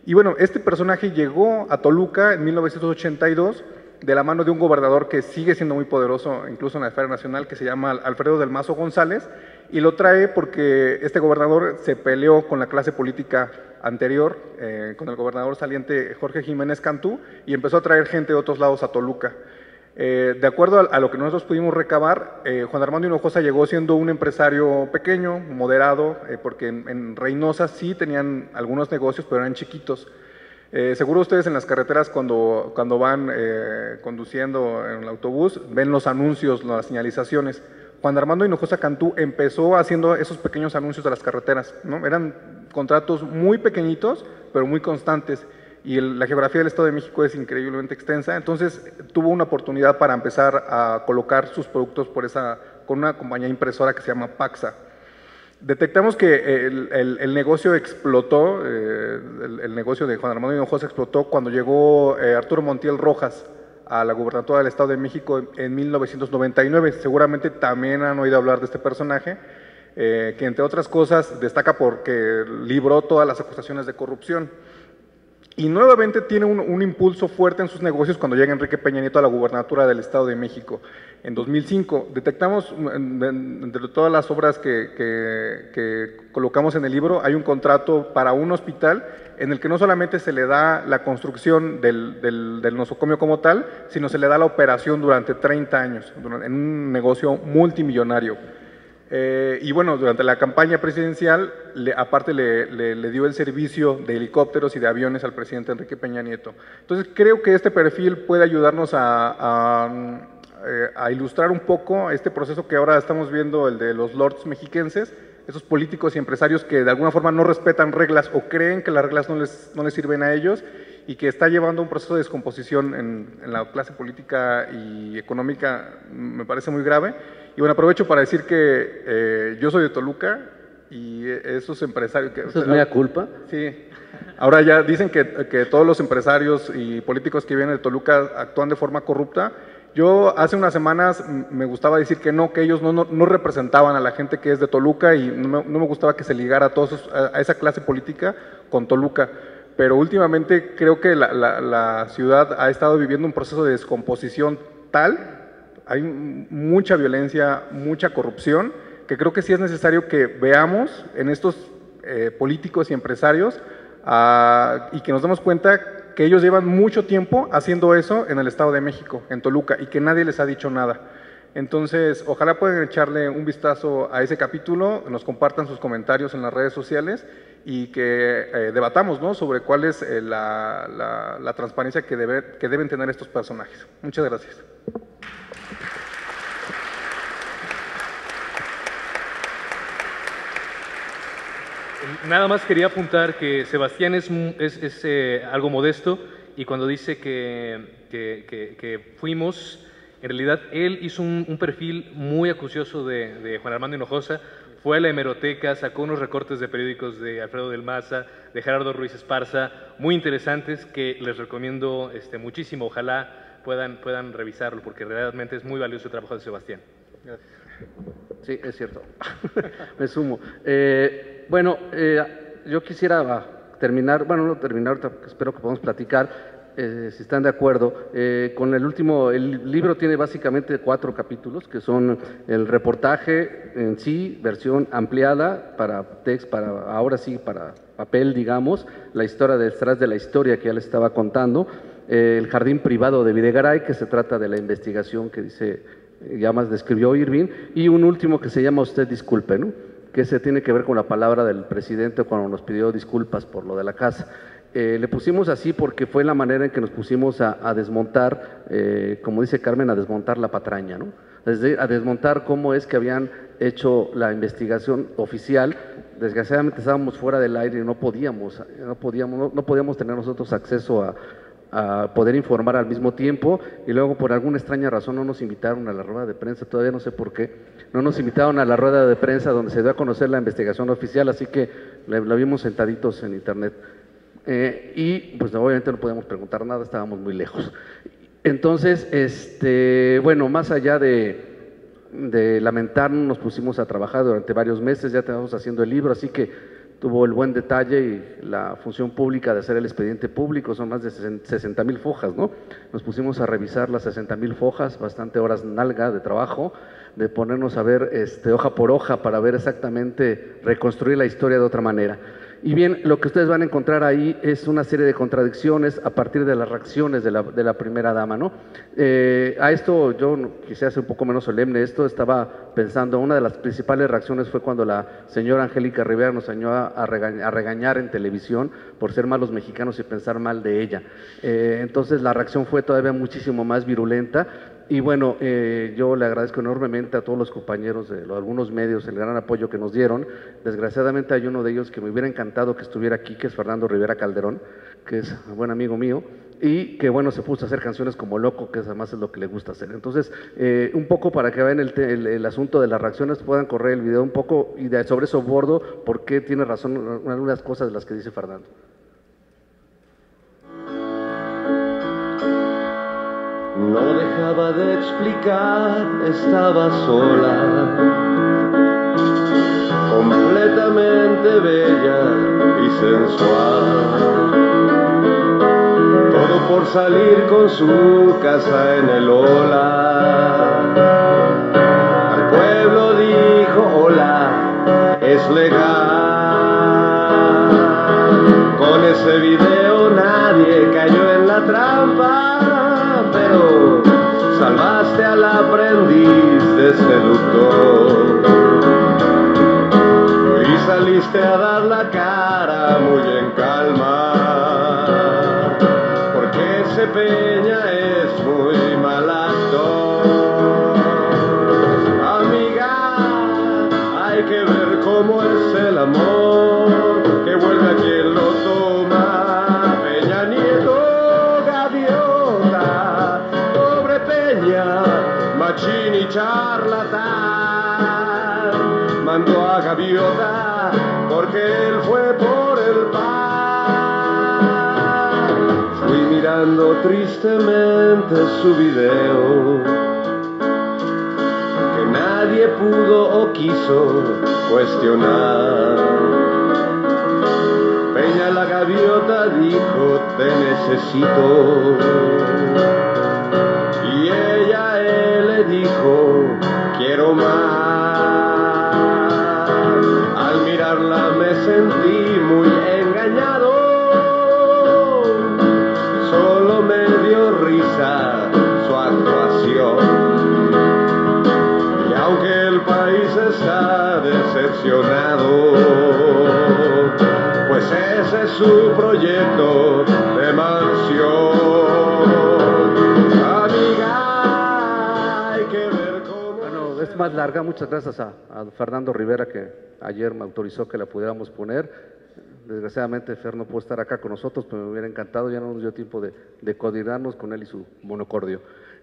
Y bueno, este personaje llegó a Toluca en 1982, de la mano de un gobernador que sigue siendo muy poderoso, incluso en la esfera nacional, que se llama Alfredo del Mazo González, y lo trae porque este gobernador se peleó con la clase política anterior, con el gobernador saliente Jorge Jiménez Cantú, y empezó a traer gente de otros lados a Toluca. De acuerdo a lo que nosotros pudimos recabar, Juan Armando Hinojosa llegó siendo un empresario pequeño, moderado, porque en Reynosa sí tenían algunos negocios, pero eran chiquitos. Seguro ustedes en las carreteras cuando van conduciendo en el autobús ven los anuncios, las señalizaciones. Juan Armando Hinojosa Cantú empezó haciendo esos pequeños anuncios de las carreteras, ¿no? Eran contratos muy pequeñitos, pero muy constantes, y la geografía del Estado de México es increíblemente extensa, entonces tuvo una oportunidad para empezar a colocar sus productos con una compañía impresora que se llama Paxa. Detectamos que el negocio explotó, el negocio de Juan Armando Hinojosa explotó cuando llegó Arturo Montiel Rojas a la gubernatura del Estado de México en 1999. Seguramente también han oído hablar de este personaje, que entre otras cosas destaca porque libró todas las acusaciones de corrupción. Y nuevamente tiene un impulso fuerte en sus negocios cuando llega Enrique Peña Nieto a la gubernatura del Estado de México en 2005. Detectamos, entre todas las obras que colocamos en el libro, hay un contrato para un hospital en el que no solamente se le da la construcción del nosocomio como tal, sino se le da la operación durante 30 años, en un negocio multimillonario. Y bueno, durante la campaña presidencial, aparte le dio el servicio de helicópteros y de aviones al presidente Enrique Peña Nieto. Entonces creo que este perfil puede ayudarnos a ilustrar un poco este proceso que ahora estamos viendo, el de los lords mexiquenses, esos políticos y empresarios que de alguna forma no respetan reglas o creen que las reglas no les sirven a ellos, y que está llevando un proceso de descomposición en la clase política y económica, me parece muy grave. Y bueno, aprovecho para decir que yo soy de Toluca, y esos empresarios... ¿Eso es mea culpa? Sí. Ahora ya dicen que todos los empresarios y políticos que vienen de Toluca actúan de forma corrupta. Yo hace unas semanas me gustaba decir que ellos no representaban a la gente que es de Toluca y no me gustaba que se ligara a esa clase política con Toluca. Pero últimamente creo que la ciudad ha estado viviendo un proceso de descomposición tal, hay mucha violencia, mucha corrupción, que creo que sí es necesario que veamos en estos políticos y empresarios y que nos demos cuenta que ellos llevan mucho tiempo haciendo eso en el Estado de México, en Toluca, y que nadie les ha dicho nada. Entonces, ojalá puedan echarle un vistazo a ese capítulo, nos compartan sus comentarios en las redes sociales y que debatamos, ¿no?, sobre cuál es la transparencia que deben tener estos personajes. Muchas gracias. Nada más quería apuntar que Sebastián es algo modesto y cuando dice que fuimos, en realidad él hizo un perfil muy acucioso de Juan Armando Hinojosa, fue a la hemeroteca, sacó unos recortes de periódicos de Alfredo del Maza, de Gerardo Ruiz Esparza, muy interesantes que les recomiendo muchísimo, ojalá puedan revisarlo porque realmente es muy valioso el trabajo de Sebastián. Gracias. Sí, es cierto. Me sumo. Bueno, yo quisiera terminar, bueno, no terminar, espero que podamos platicar, si están de acuerdo, con el libro tiene básicamente 4 capítulos, que son el reportaje en sí, versión ampliada para ahora sí, para papel, digamos, la historia detrás de la historia que ya les estaba contando, el jardín privado de Videgaray, que se trata de la investigación que ya más describió Irving, y un último que se llama Usted disculpe, ¿no?, que se tiene que ver con la palabra del presidente cuando nos pidió disculpas por lo de la casa. Le pusimos así porque fue la manera en que nos pusimos a desmontar, como dice Carmen, a desmontar la patraña, ¿no?, a desmontar cómo es que habían hecho la investigación oficial. Desgraciadamente estábamos fuera del aire y no podíamos tener nosotros acceso a poder informar al mismo tiempo, y luego por alguna extraña razón no nos invitaron a la rueda de prensa, todavía no sé por qué, no nos invitaron a la rueda de prensa donde se dio a conocer la investigación oficial, así que la vimos sentaditos en internet, y pues obviamente no podíamos preguntar nada, estábamos muy lejos. Entonces, bueno, más allá de lamentarnos, nos pusimos a trabajar durante varios meses, ya estábamos haciendo el libro, así que tuvo el buen detalle y la función pública de hacer el expediente público, son más de 60,000 fojas, ¿no? Nos pusimos a revisar las 60,000 fojas, bastante horas nalga de trabajo, de ponernos a ver hoja por hoja para ver exactamente, reconstruir la historia de otra manera. Y bien, lo que ustedes van a encontrar ahí es una serie de contradicciones a partir de las reacciones de la primera dama, ¿no? A esto yo quisiera ser un poco menos solemne, estaba pensando, una de las principales reacciones fue cuando la señora Angélica Rivera nos enseñó a regañar en televisión por ser malos mexicanos y pensar mal de ella. Entonces la reacción fue todavía muchísimo más virulenta. Y bueno, yo le agradezco enormemente a todos los compañeros de algunos medios el gran apoyo que nos dieron. Desgraciadamente hay uno de ellos que me hubiera encantado que estuviera aquí, que es Fernando Rivera Calderón, que es un buen amigo mío, y que bueno, se puso a hacer canciones como Loco, que además es lo que le gusta hacer. Entonces, un poco para que vean el asunto de las reacciones, puedan correr el video un poco y sobre eso bordo por qué tiene razón algunas cosas de las que dice Fernando. No dejaba de explicar, estaba sola, completamente bella y sensual. Todo por salir con su casa en el Ola. Al pueblo dijo hola, es legal. Con ese video nadie cayó en la trampa, pero salvaste al aprendiz de seductor y saliste a dar la cara muy en calma, porque ese Peña es muy mal actor. Amiga, hay que ver cómo es el amor, que vuelve a quien lo toma. Peña Nieto, gaviota, pobre Peña, machín y charlatán. mandó a Gaviota porque él fue por el pan. Fui mirando tristemente su video que nadie pudo o quiso cuestionar. Peña la Gaviota dijo: te necesito. Y ella a él le dijo: quiero más. Al mirarla me sentí muy engañado. Solo me dio risa su actuación. Y aunque el país está decepcionado, pues ese es su proyecto de mansión. Amiga, hay que ver cómo... Bueno, es más larga. Muchas gracias a Fernando Rivera, que ayer me autorizó que la pudiéramos poner. Desgraciadamente Fer no pudo estar acá con nosotros, pero me hubiera encantado. Ya no nos dio tiempo de coordinarnos con él y su monocordio.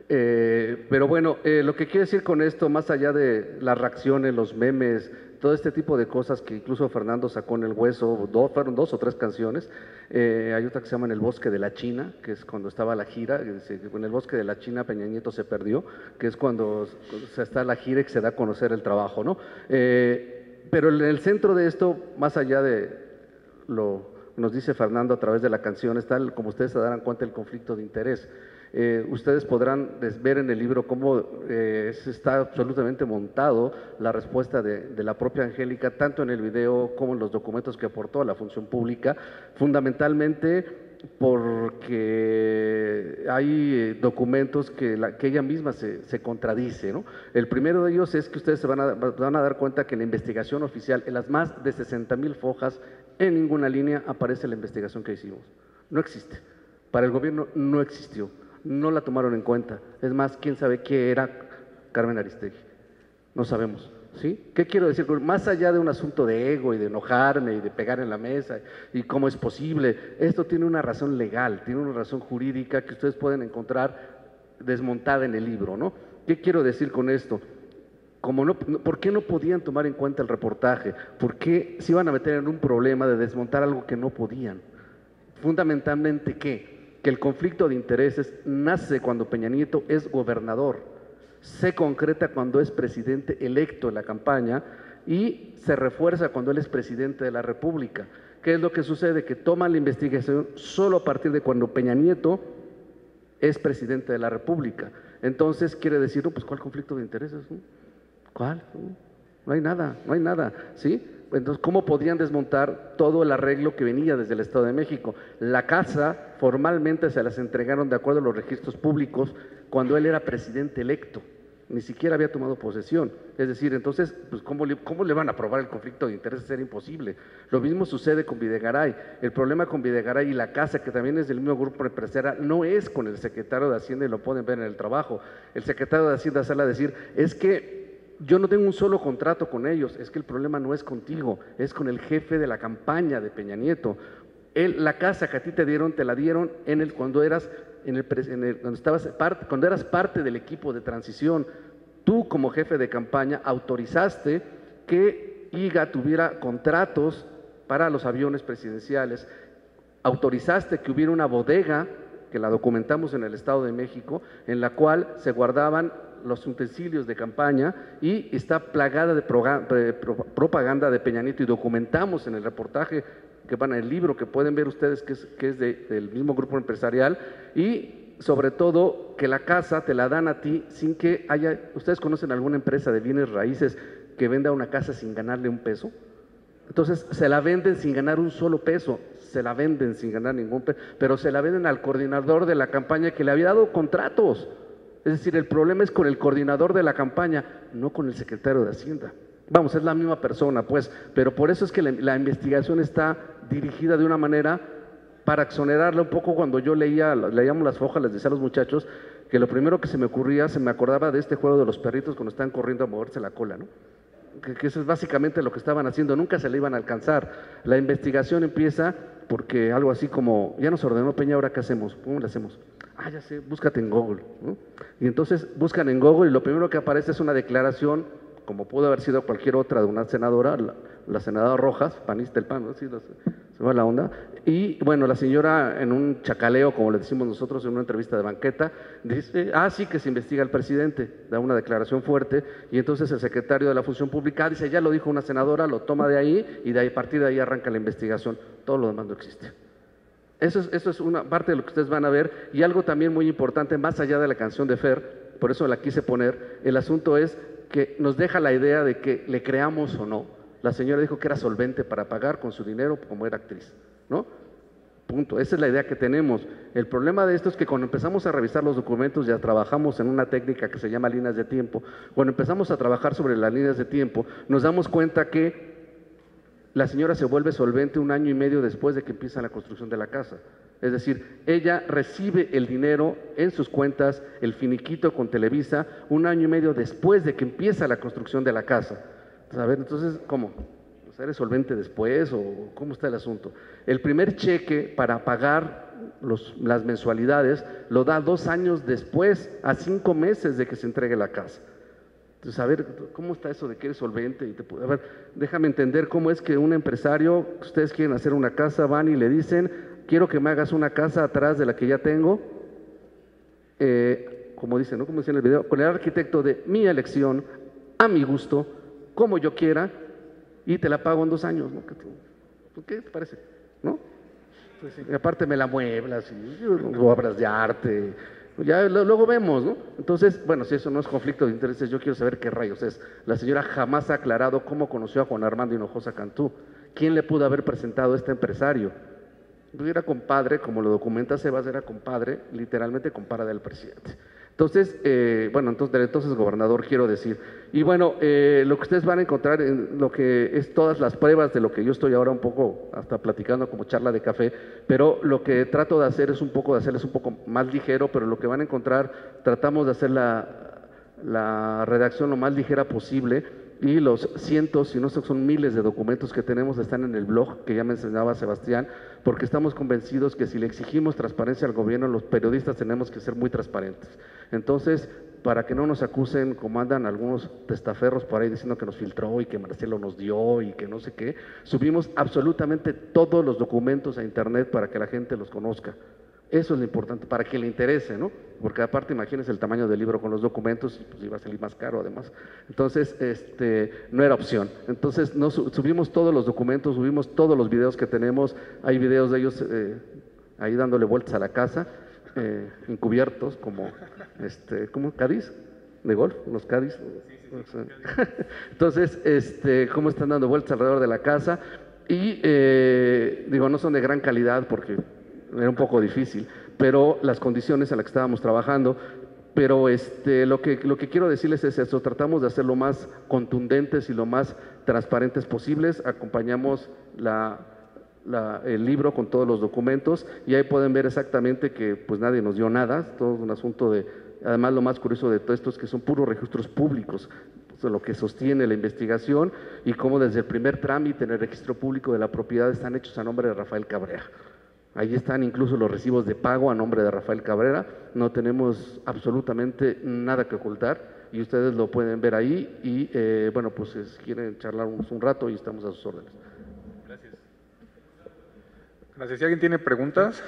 Pero bueno, lo que quiero decir con esto, más allá de las reacciones, los memes, todo este tipo de cosas que incluso Fernando sacó en El Hueso, fueron 2 o 3 canciones. Hay otra que se llama En el Bosque de la China, que es cuando estaba la gira. En el Bosque de la China Peña Nieto se perdió, que es cuando se está la gira y que se da a conocer el trabajo, ¿no? Pero en el centro de esto, más allá de nos dice Fernando a través de la canción, está, como ustedes se darán cuenta, el conflicto de interés. Ustedes podrán ver en el libro cómo está absolutamente montado la respuesta de la propia Angélica, tanto en el video como en los documentos que aportó a la función pública, fundamentalmente porque hay documentos que ella misma se contradice, ¿no? El primero de ellos es que ustedes se van a dar cuenta que en la investigación oficial, en las más de 60,000 hojas, en ninguna línea aparece la investigación que hicimos. No existe. Para el gobierno no existió. No la tomaron en cuenta. Es más, ¿quién sabe qué era Carmen Aristegui? No sabemos, ¿sí? ¿Qué quiero decir? Más allá de un asunto de ego y de enojarme y de pegar en la mesa y cómo es posible, esto tiene una razón legal, tiene una razón jurídica que ustedes pueden encontrar desmontada en el libro, ¿no? ¿Qué quiero decir con esto? ¿Por qué no podían tomar en cuenta el reportaje? ¿Por qué se iban a meter en un problema de desmontar algo que no podían? Fundamentalmente, ¿qué? Que el conflicto de intereses nace cuando Peña Nieto es gobernador, se concreta cuando es presidente electo en la campaña y se refuerza cuando él es presidente de la República. ¿Qué es lo que sucede? Que toman la investigación solo a partir de cuando Peña Nieto es presidente de la República. Entonces quiere decir, no, pues ¿cuál conflicto de intereses? ¿Cuál? No hay nada, no hay nada, ¿sí? Entonces, ¿cómo podían desmontar todo el arreglo que venía desde el Estado de México? La casa formalmente se las entregaron de acuerdo a los registros públicos cuando él era presidente electo, ni siquiera había tomado posesión. Es decir, entonces, pues, ¿cómo le van a aprobar el conflicto de intereses? Era imposible. Lo mismo sucede con Videgaray. El problema con Videgaray y la casa, que también es del mismo grupo empresarial, no es con el secretario de Hacienda, y lo pueden ver en el trabajo. El secretario de Hacienda sale a decir, es que yo no tengo un solo contrato con ellos. Es que el problema no es contigo, es con el jefe de la campaña de Peña Nieto. La casa que a ti te dieron la dieron cuando eras parte del equipo de transición. Tú, como jefe de campaña, autorizaste que IGA tuviera contratos para los aviones presidenciales, autorizaste que hubiera una bodega, que la documentamos en el Estado de México, en la cual se guardaban los utensilios de campaña y está plagada de propaganda de Peña Nieto, y documentamos en el reportaje que van en el libro, que pueden ver ustedes que es del mismo grupo empresarial, y sobre todo que la casa te la dan a ti sin que haya... ¿Ustedes conocen alguna empresa de bienes raíces que venda una casa sin ganarle un peso? Entonces se la venden sin ganar un solo peso, se la venden sin ganar ningún peso, pero se la venden al coordinador de la campaña que le había dado contratos. Es decir, el problema es con el coordinador de la campaña, no con el secretario de Hacienda. Vamos, es la misma persona, pues, pero por eso es que la investigación está dirigida de una manera para exonerarla un poco. Cuando yo leíamos las hojas, les decía a los muchachos que lo primero que se me ocurría, se me acordaba de este juego de los perritos cuando están corriendo a moverse la cola, ¿no? Que eso es básicamente lo que estaban haciendo, nunca se le iban a alcanzar. La investigación empieza porque algo así como, ya nos ordenó Peña, ¿ahora qué hacemos? ¿Cómo le hacemos? Ah, ya sé, búscate en Google, ¿no? Y entonces buscan en Google y lo primero que aparece es una declaración como pudo haber sido cualquier otra de una senadora, la senadora Rojas, panista del PAN, ¿no? Sí, se va la onda. Y bueno, la señora en un chacaleo, como le decimos nosotros, en una entrevista de banqueta, dice, sí, que se investiga al presidente, da una declaración fuerte, y entonces el secretario de la Función Pública dice, ya lo dijo una senadora, lo toma de ahí, y de ahí, a partir de ahí arranca la investigación. Todo lo demás no existe. Eso es una parte de lo que ustedes van a ver, y algo también muy importante, más allá de la canción de Fer, por eso la quise poner, el asunto es que nos deja la idea de que le creamos o no. La señora dijo que era solvente para pagar con su dinero como era actriz, ¿no? Punto. Esa es la idea que tenemos. El problema de esto es que cuando empezamos a revisar los documentos, ya trabajamos en una técnica que se llama líneas de tiempo. Cuando empezamos a trabajar sobre las líneas de tiempo, nos damos cuenta que la señora se vuelve solvente 1 año y medio después de que empieza la construcción de la casa. Es decir, ella recibe el dinero en sus cuentas, el finiquito con Televisa, 1 año y medio después de que empieza la construcción de la casa. A ver, entonces, ¿cómo? ¿Eres solvente después o cómo está el asunto? El primer cheque para pagar las mensualidades lo da 2 años después, a 5 meses de que se entregue la casa. Entonces, a ver, ¿cómo está eso de que eres solvente? A ver, déjame entender cómo es que un empresario, ustedes quieren hacer una casa, van y le dicen, quiero que me hagas una casa atrás de la que ya tengo, como dicen, ¿no? Como dice en el video, con el arquitecto de mi elección, a mi gusto, como yo quiera, y te la pago en 2 años, ¿no? ¿Qué te parece? ¿No? Pues sí. Y aparte me la mueblas, y obras de arte, ya luego vemos, ¿no? Entonces, bueno, si eso no es conflicto de intereses, yo quiero saber qué rayos es. La señora jamás ha aclarado cómo conoció a Juan Armando Hinojosa Cantú. ¿Quién le pudo haber presentado a este empresario? Pues era compadre, como lo documenta Sebas, era compadre, literalmente compadre del presidente. Entonces, entonces gobernador, quiero decir. Y bueno, lo que ustedes van a encontrar en lo que es todas las pruebas de lo que yo estoy ahora un poco hasta platicando como charla de café, pero lo que trato de hacer es un poco más ligero, pero lo que van a encontrar, tratamos de hacer la redacción lo más ligera posible, y los cientos, si no son miles de documentos que tenemos están en el blog que ya mencionaba Sebastián, porque estamos convencidos que si le exigimos transparencia al gobierno, los periodistas tenemos que ser muy transparentes. Entonces, para que no nos acusen como andan algunos testaferros por ahí diciendo que nos filtró y que Marcelo nos dio y que no sé qué, subimos absolutamente todos los documentos a internet para que la gente los conozca. Eso es lo importante, para que le interese, ¿no? Porque aparte, imagínense el tamaño del libro con los documentos, pues iba a salir más caro además. Entonces, no era opción. Entonces, subimos todos los documentos, subimos todos los videos que tenemos. Hay videos de ellos ahí dándole vueltas a la casa, encubiertos, como Cádiz, de golf, los Cádiz. Entonces, cómo están dando vueltas alrededor de la casa. Y, no son de gran calidad porque era un poco difícil, pero las condiciones a las que estábamos trabajando, pero lo que quiero decirles es eso, tratamos de hacer lo más contundentes y lo más transparentes posibles, acompañamos el libro con todos los documentos y ahí pueden ver exactamente que pues nadie nos dio nada, todo es un asunto además lo más curioso de todo esto es que son puros registros públicos, lo que sostiene la investigación y cómo desde el primer trámite en el registro público de la propiedad están hechos a nombre de Rafael Cabrera. Ahí están incluso los recibos de pago a nombre de Rafael Cabrera, no tenemos absolutamente nada que ocultar y ustedes lo pueden ver ahí y si quieren charlar un rato y estamos a sus órdenes. Gracias. Gracias. Si alguien tiene preguntas.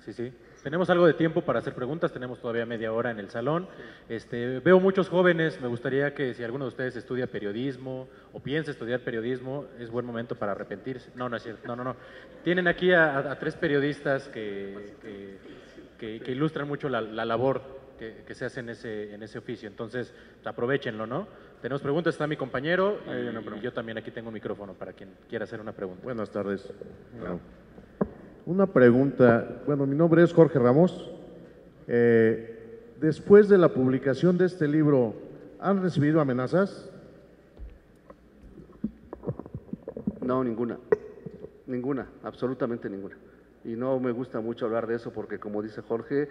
Sí. Tenemos algo de tiempo para hacer preguntas, tenemos todavía media hora en el salón. Veo muchos jóvenes, me gustaría que si alguno de ustedes estudia periodismo o piensa estudiar periodismo, es buen momento para arrepentirse. No es cierto, no. Tienen aquí a 3 periodistas que ilustran mucho la labor que se hace en ese oficio, entonces aprovechenlo, ¿no? Tenemos preguntas, está mi compañero y yo también aquí tengo un micrófono para quien quiera hacer una pregunta. Buenas tardes. Bueno. Una pregunta, mi nombre es Jorge Ramos. Después de la publicación de este libro, ¿han recibido amenazas? No, ninguna, absolutamente ninguna. Y no me gusta mucho hablar de eso porque, como dice Jorge,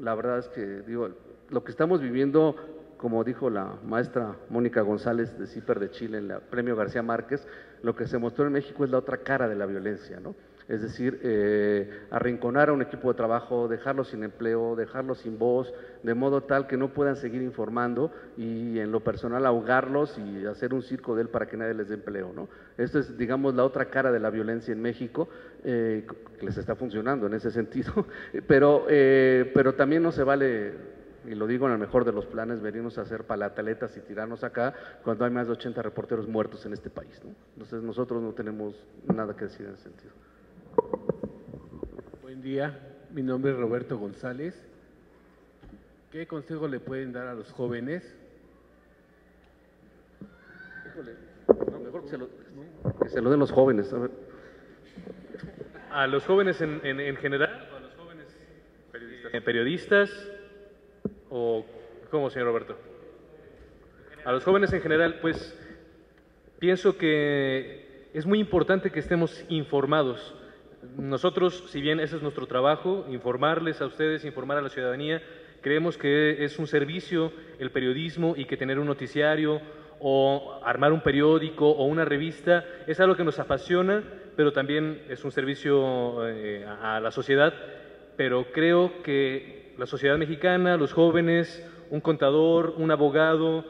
la verdad es que, lo que estamos viviendo, como dijo la maestra Mónica González de CIPER de Chile en el Premio García Márquez, lo que se mostró en México es la otra cara de la violencia, ¿no? Es decir, arrinconar a un equipo de trabajo, dejarlos sin empleo, dejarlos sin voz, de modo tal que no puedan seguir informando y en lo personal ahogarlos y hacer un circo de él para que nadie les dé empleo, ¿no? Esto es, digamos, la otra cara de la violencia en México, que les está funcionando en ese sentido, pero también no se vale, y lo digo en el mejor de los planes, venirnos a hacer palataletas y tirarnos acá cuando hay más de 80 reporteros muertos en este país, ¿no? Entonces nosotros no tenemos nada que decir en ese sentido. Buen día, mi nombre es Roberto González. ¿Qué consejo le pueden dar a los jóvenes? Híjole, no, mejor que se lo den los jóvenes. A ver. ¿A los jóvenes en general o a los jóvenes periodistas? ¿O cómo, señor Roberto? A los jóvenes en general, pues pienso que es muy importante que estemos informados. Nosotros, si bien ese es nuestro trabajo, informarles a ustedes, informar a la ciudadanía, creemos que es un servicio el periodismo y que tener un noticiario o armar un periódico o una revista es algo que nos apasiona, pero también es un servicio a la sociedad. Pero creo que la sociedad mexicana, los jóvenes, un contador, un abogado,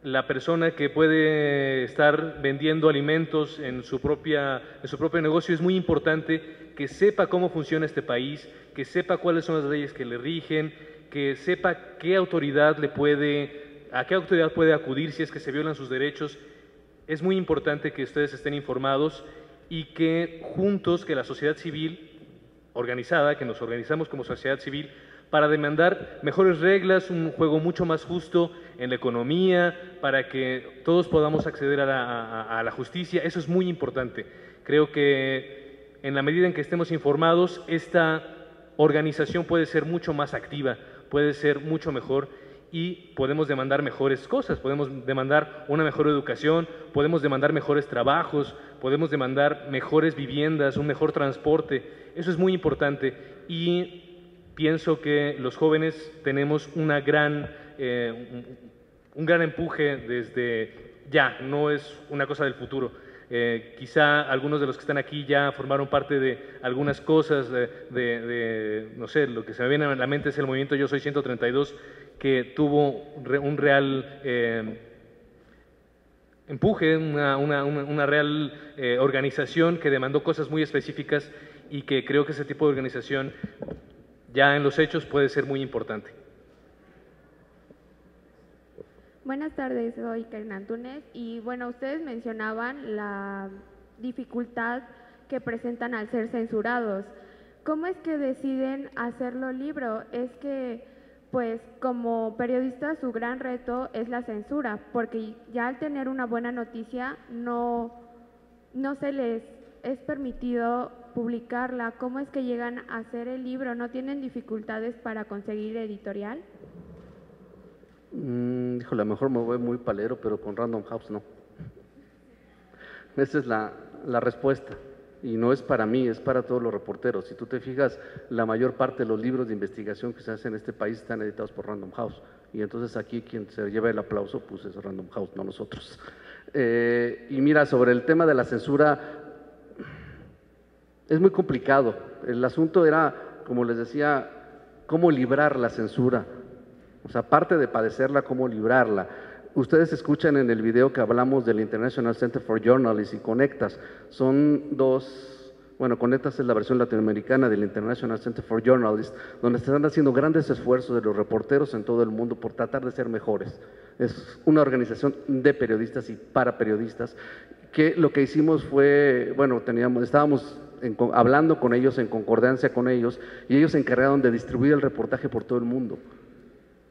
la persona que puede estar vendiendo alimentos en su propio negocio, es muy importante que sepa cómo funciona este país, que sepa cuáles son las leyes que le rigen, que sepa a qué autoridad puede acudir si es que se violan sus derechos. Es muy importante que ustedes estén informados y que juntos, que la sociedad civil organizada, que nos organizamos como sociedad civil, para demandar mejores reglas, un juego mucho más justo en la economía, para que todos podamos acceder a la justicia. Eso es muy importante. Creo que en la medida en que estemos informados, esta organización puede ser mucho más activa, puede ser mucho mejor y podemos demandar mejores cosas, podemos demandar una mejor educación, podemos demandar mejores trabajos, podemos demandar mejores viviendas, un mejor transporte. Eso es muy importante y pienso que los jóvenes tenemos un gran empuje desde ya, no es una cosa del futuro. Quizá algunos de los que están aquí ya formaron parte de algunas cosas, no sé, lo que se me viene a la mente es el movimiento Yo Soy 132, que tuvo un real empuje, una real organización que demandó cosas muy específicas y que creo que ese tipo de organización ya en los hechos puede ser muy importante. Buenas tardes, soy Karen Antúnez y bueno, ustedes mencionaban la dificultad que presentan al ser censurados. ¿Cómo es que deciden hacerlo libro? Es que pues como periodista su gran reto es la censura, porque ya al tener una buena noticia no se les es permitido publicarla. ¿Cómo es que llegan a hacer el libro? ¿No tienen dificultades para conseguir editorial? Híjole, a lo mejor me voy muy palero, pero con Random House no. Esa es la respuesta. Y no es para mí, es para todos los reporteros. Si tú te fijas, la mayor parte de los libros de investigación que se hacen en este país están editados por Random House. Y entonces aquí quien se lleva el aplauso, pues es Random House, no nosotros. Y mira, sobre el tema de la censura, es muy complicado. El asunto era, como les decía, cómo librar la censura. O sea, aparte de padecerla, cómo librarla. Ustedes escuchan en el video que hablamos del International Center for Journalists y Conectas. Son dos, bueno, Conectas es la versión latinoamericana del International Center for Journalists, donde están haciendo grandes esfuerzos de los reporteros en todo el mundo por tratar de ser mejores. Es una organización de periodistas y para periodistas, que lo que hicimos fue, bueno, estábamos hablando con ellos, en concordancia con ellos, y ellos se encargaron de distribuir el reportaje por todo el mundo.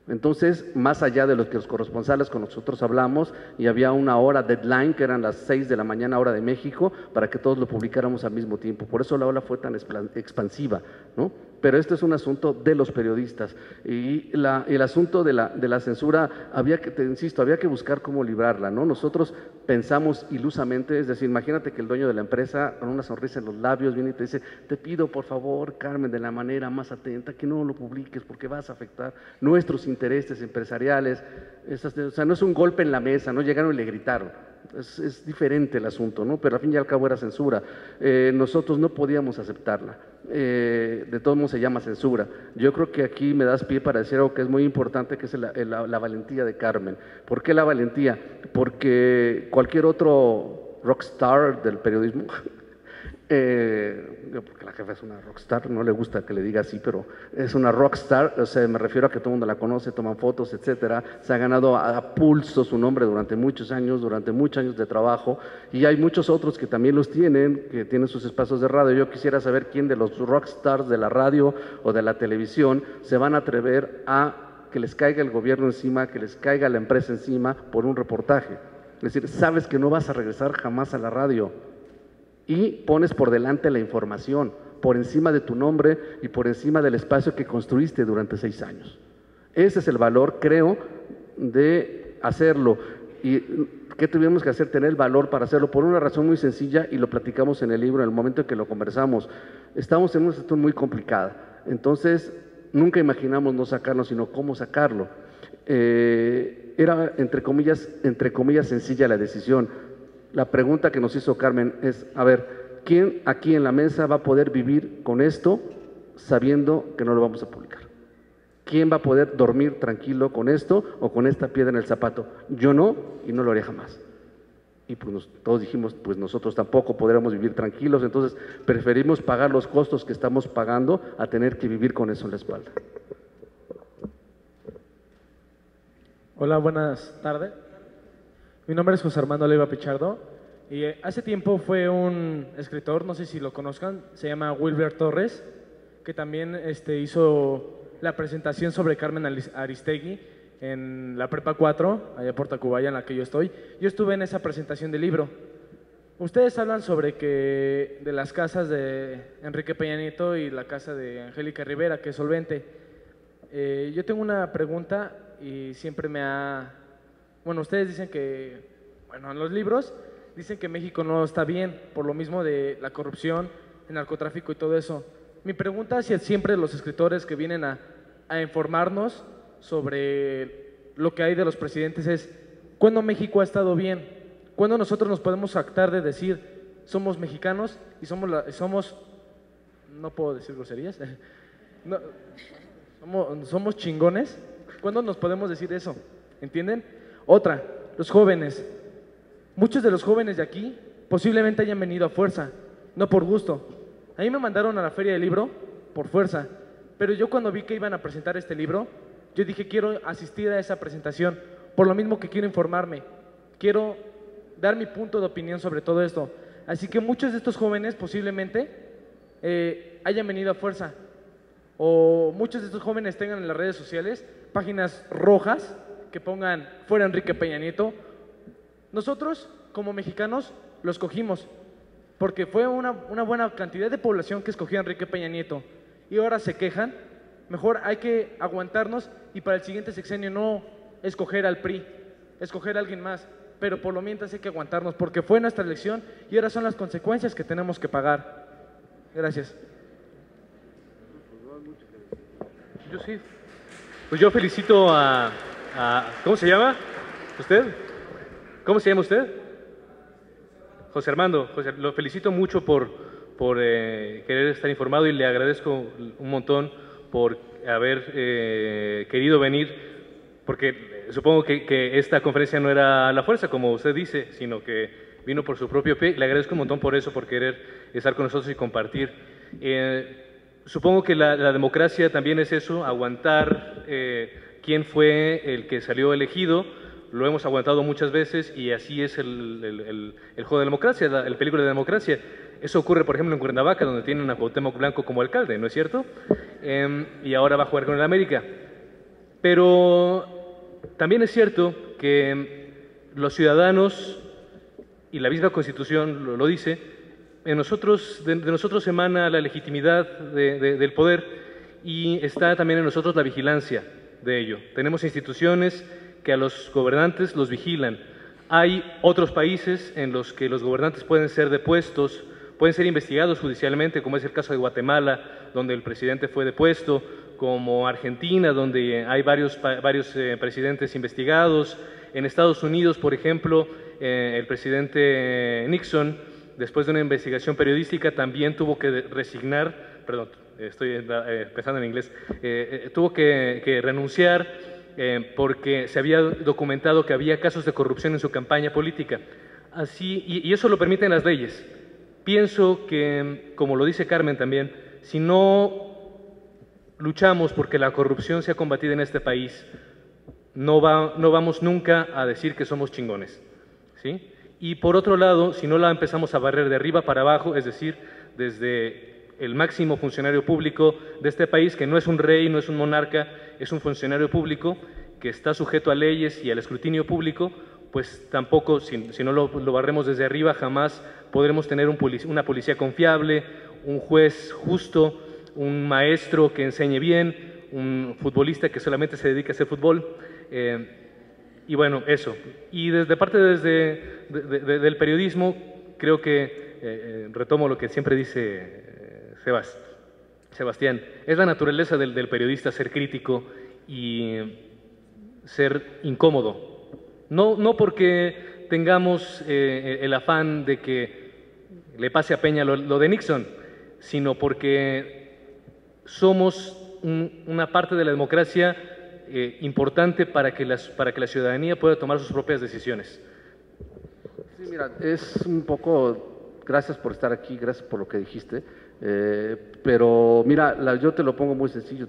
Entonces, más allá de lo que los corresponsales con nosotros hablamos, y había una hora deadline, que eran las 6 de la mañana, hora de México, para que todos lo publicáramos al mismo tiempo. Por eso la ola fue tan expansiva, ¿no? Pero este es un asunto de los periodistas. Y el asunto de la censura, insisto, había que buscar cómo librarla, ¿no? Nosotros pensamos ilusamente, es decir, imagínate que el dueño de la empresa, con una sonrisa en los labios, viene y te dice: te pido por favor, Carmen, de la manera más atenta, que no lo publiques porque vas a afectar nuestros intereses empresariales. O sea, no es un golpe en la mesa, no llegaron y le gritaron. Es diferente el asunto, ¿no? Pero al fin y al cabo era censura. Nosotros no podíamos aceptarla. De todos modos se llama censura. Yo creo que aquí me das pie para decir algo que es muy importante, que es la valentía de Carmen. ¿Por qué la valentía? Porque cualquier otro rockstar del periodismo, porque la jefa es una rockstar, no le gusta que le diga así, pero es una rockstar, o sea, me refiero a que todo el mundo la conoce, toman fotos, etcétera, se ha ganado a pulso su nombre durante muchos años de trabajo, y hay muchos otros que también los tienen, que tienen sus espacios de radio. Yo quisiera saber quién de los rockstars de la radio o de la televisión se van a atrever a que les caiga el gobierno encima, que les caiga la empresa encima por un reportaje. Es decir, sabes que no vas a regresar jamás a la radio, y pones por delante la información, por encima de tu nombre y por encima del espacio que construiste durante 6 años. Ese es el valor, creo, de hacerlo. ¿Y qué tuvimos que hacer? Tener el valor para hacerlo, por una razón muy sencilla, y lo platicamos en el libro en el momento en que lo conversamos. Estamos en una situación muy complicada, entonces nunca imaginamos no sacarlo, sino cómo sacarlo. Era, entre comillas, sencilla la decisión. La pregunta que nos hizo Carmen es, a ver, ¿quién aquí en la mesa va a poder vivir con esto sabiendo que no lo vamos a publicar? ¿Quién va a poder dormir tranquilo con esto o con esta piedra en el zapato? Yo no, y no lo haría jamás. Y pues todos dijimos, pues nosotros tampoco podremos vivir tranquilos, entonces preferimos pagar los costos que estamos pagando a tener que vivir con eso en la espalda. Hola, buenas tardes. Mi nombre es José Armando Leiva Pichardo y hace tiempo fue un escritor, no sé si lo conozcan, se llama Wilber Torres, que también hizo la presentación sobre Carmen Aristegui en la Prepa 4, allá por Tacubaya, en la que yo estoy. Yo estuve en esa presentación del libro. Ustedes hablan sobre de las casas de Enrique Peña Nieto y la casa de Angélica Rivera, que es solvente. Yo tengo una pregunta y siempre bueno, ustedes dicen que, bueno, en los libros dicen que México no está bien por lo mismo de la corrupción, el narcotráfico y todo eso. Mi pregunta hacia siempre los escritores que vienen a informarnos sobre lo que hay de los presidentes es, ¿cuándo México ha estado bien? ¿Cuándo nosotros nos podemos jactar de decir somos mexicanos y somos no puedo decir groserías, no, somos chingones? ¿Cuándo nos podemos decir eso? ¿Entienden? Otra, los jóvenes. Muchos de los jóvenes de aquí posiblemente hayan venido a fuerza, no por gusto. A mí me mandaron a la Feria del Libro por fuerza, pero yo cuando vi que iban a presentar este libro, yo dije quiero asistir a esa presentación, por lo mismo que quiero informarme, quiero dar mi punto de opinión sobre todo esto. Así que muchos de estos jóvenes posiblemente hayan venido a fuerza, o muchos de estos jóvenes tengan en las redes sociales páginas rojas que pongan fuera Enrique Peña Nieto. Nosotros, como mexicanos, lo escogimos porque fue una buena cantidad de población que escogió a Enrique Peña Nieto y ahora se quejan. Mejor hay que aguantarnos y para el siguiente sexenio no escoger al PRI, escoger a alguien más, pero por lo mientras hay que aguantarnos porque fue nuestra elección y ahora son las consecuencias que tenemos que pagar. Gracias. Yo sí. Pues yo felicito ¿cómo se llama usted? ¿Cómo se llama usted? José Armando. Lo felicito mucho por querer estar informado y le agradezco un montón por haber querido venir, porque supongo que esta conferencia no era a la fuerza, como usted dice, sino que vino por su propio pie. Le agradezco un montón por eso, por querer estar con nosotros y compartir. Supongo que la democracia también es eso, aguantar quién fue el que salió elegido. Lo hemos aguantado muchas veces y así es el juego de democracia, el peligro de democracia. Eso ocurre, por ejemplo, en Cuernavaca, donde tienen a Cuauhtémoc Blanco como alcalde, ¿no es cierto? Y ahora va a jugar con el América. Pero también es cierto que los ciudadanos, y la misma Constitución lo dice, de nosotros emana la legitimidad del poder y está también en nosotros la vigilancia de ello. Tenemos instituciones que a los gobernantes los vigilan. Hay otros países en los que los gobernantes pueden ser depuestos, pueden ser investigados judicialmente, como es el caso de Guatemala, donde el presidente fue depuesto, como Argentina, donde hay varios presidentes investigados. En Estados Unidos, por ejemplo, el presidente Nixon, después de una investigación periodística, también tuvo que resignar, perdón, estoy empezando en inglés, tuvo que renunciar porque se había documentado que había casos de corrupción en su campaña política. Así, y eso lo permiten las leyes. Pienso que, como lo dice Carmen también, si no luchamos porque la corrupción sea combatida en este país, no vamos nunca a decir que somos chingones, ¿sí? Y por otro lado, si no la empezamos a barrer de arriba para abajo, es decir, desde el máximo funcionario público de este país, que no es un rey, no es un monarca, es un funcionario público que está sujeto a leyes y al escrutinio público, pues tampoco, si no lo barremos desde arriba, jamás podremos tener una policía confiable, un juez justo, un maestro que enseñe bien, un futbolista que solamente se dedica a hacer fútbol. Y bueno, eso. Y desde parte del periodismo, creo que, retomo lo que siempre dice Sebastián, es la naturaleza del periodista ser crítico y ser incómodo. No porque tengamos el afán de que le pase a Peña lo de Nixon, sino porque somos una parte de la democracia importante para que la ciudadanía pueda tomar sus propias decisiones. Sí, mira, es un poco, gracias por estar aquí, gracias por lo que dijiste, pero mira, yo te lo pongo muy sencillo,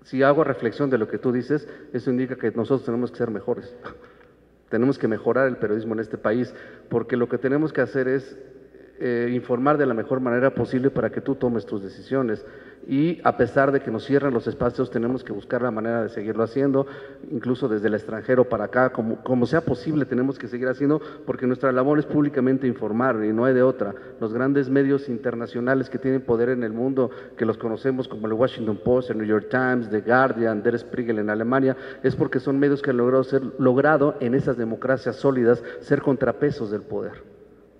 si hago reflexión de lo que tú dices, eso indica que nosotros tenemos que ser mejores, tenemos que mejorar el periodismo en este país, porque lo que tenemos que hacer es informar de la mejor manera posible para que tú tomes tus decisiones, y a pesar de que nos cierran los espacios, tenemos que buscar la manera de seguirlo haciendo, incluso desde el extranjero para acá, como sea posible, tenemos que seguir haciendo, porque nuestra labor es públicamente informar y no hay de otra. Los grandes medios internacionales que tienen poder en el mundo, que los conocemos como el Washington Post, el New York Times, The Guardian, Der Spiegel en Alemania, es porque son medios que han logrado en esas democracias sólidas ser contrapesos del poder.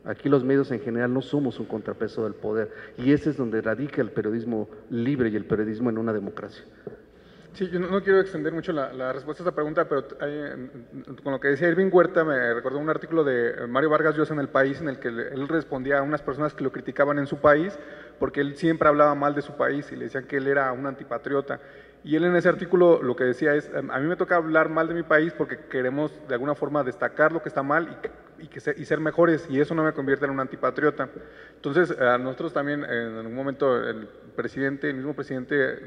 Aquí los medios en general no somos un contrapeso del poder, y ese es donde radica el periodismo libre y el periodismo en una democracia. Sí, yo no quiero extender mucho la respuesta a esta pregunta, pero con lo que decía Irving Huerta me recordó un artículo de Mario Vargas Llosa en El País, en el que él respondía a unas personas que lo criticaban en su país, porque él siempre hablaba mal de su país y le decían que él era un antipatriota. Y él en ese artículo lo que decía es, a mí me toca hablar mal de mi país porque queremos de alguna forma destacar lo que está mal y ser mejores, y eso no me convierte en un antipatriota. Entonces, a nosotros también, en algún momento, el mismo presidente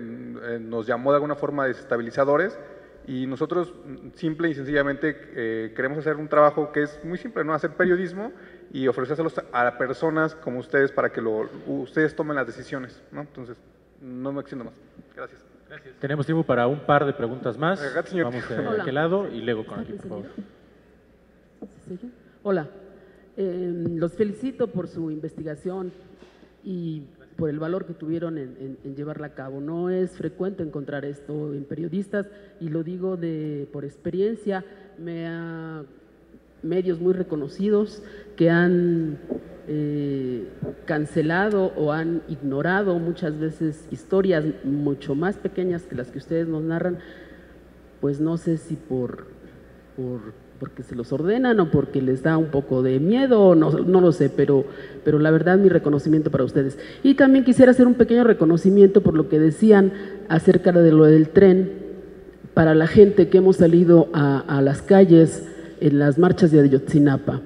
nos llamó de alguna forma desestabilizadores, y nosotros simple y sencillamente queremos hacer un trabajo que es muy simple, ¿no? Hacer periodismo y ofrecérselos a personas como ustedes para que ustedes tomen las decisiones, ¿no? Entonces, no me extiendo más. Gracias. Gracias. Tenemos tiempo para un par de preguntas más. Vamos de aquel lado y luego con aquí, por favor. Hola, los felicito por su investigación y por el valor que tuvieron en llevarla a cabo. No es frecuente encontrar esto en periodistas, y lo digo por experiencia. Medios muy reconocidos que han cancelado o han ignorado muchas veces historias mucho más pequeñas que las que ustedes nos narran, pues no sé si porque se los ordenan o porque les da un poco de miedo, no lo sé, pero la verdad, mi reconocimiento para ustedes. Y también quisiera hacer un pequeño reconocimiento por lo que decían acerca de lo del tren, para la gente que hemos salido a las calles en las marchas de Ayotzinapa.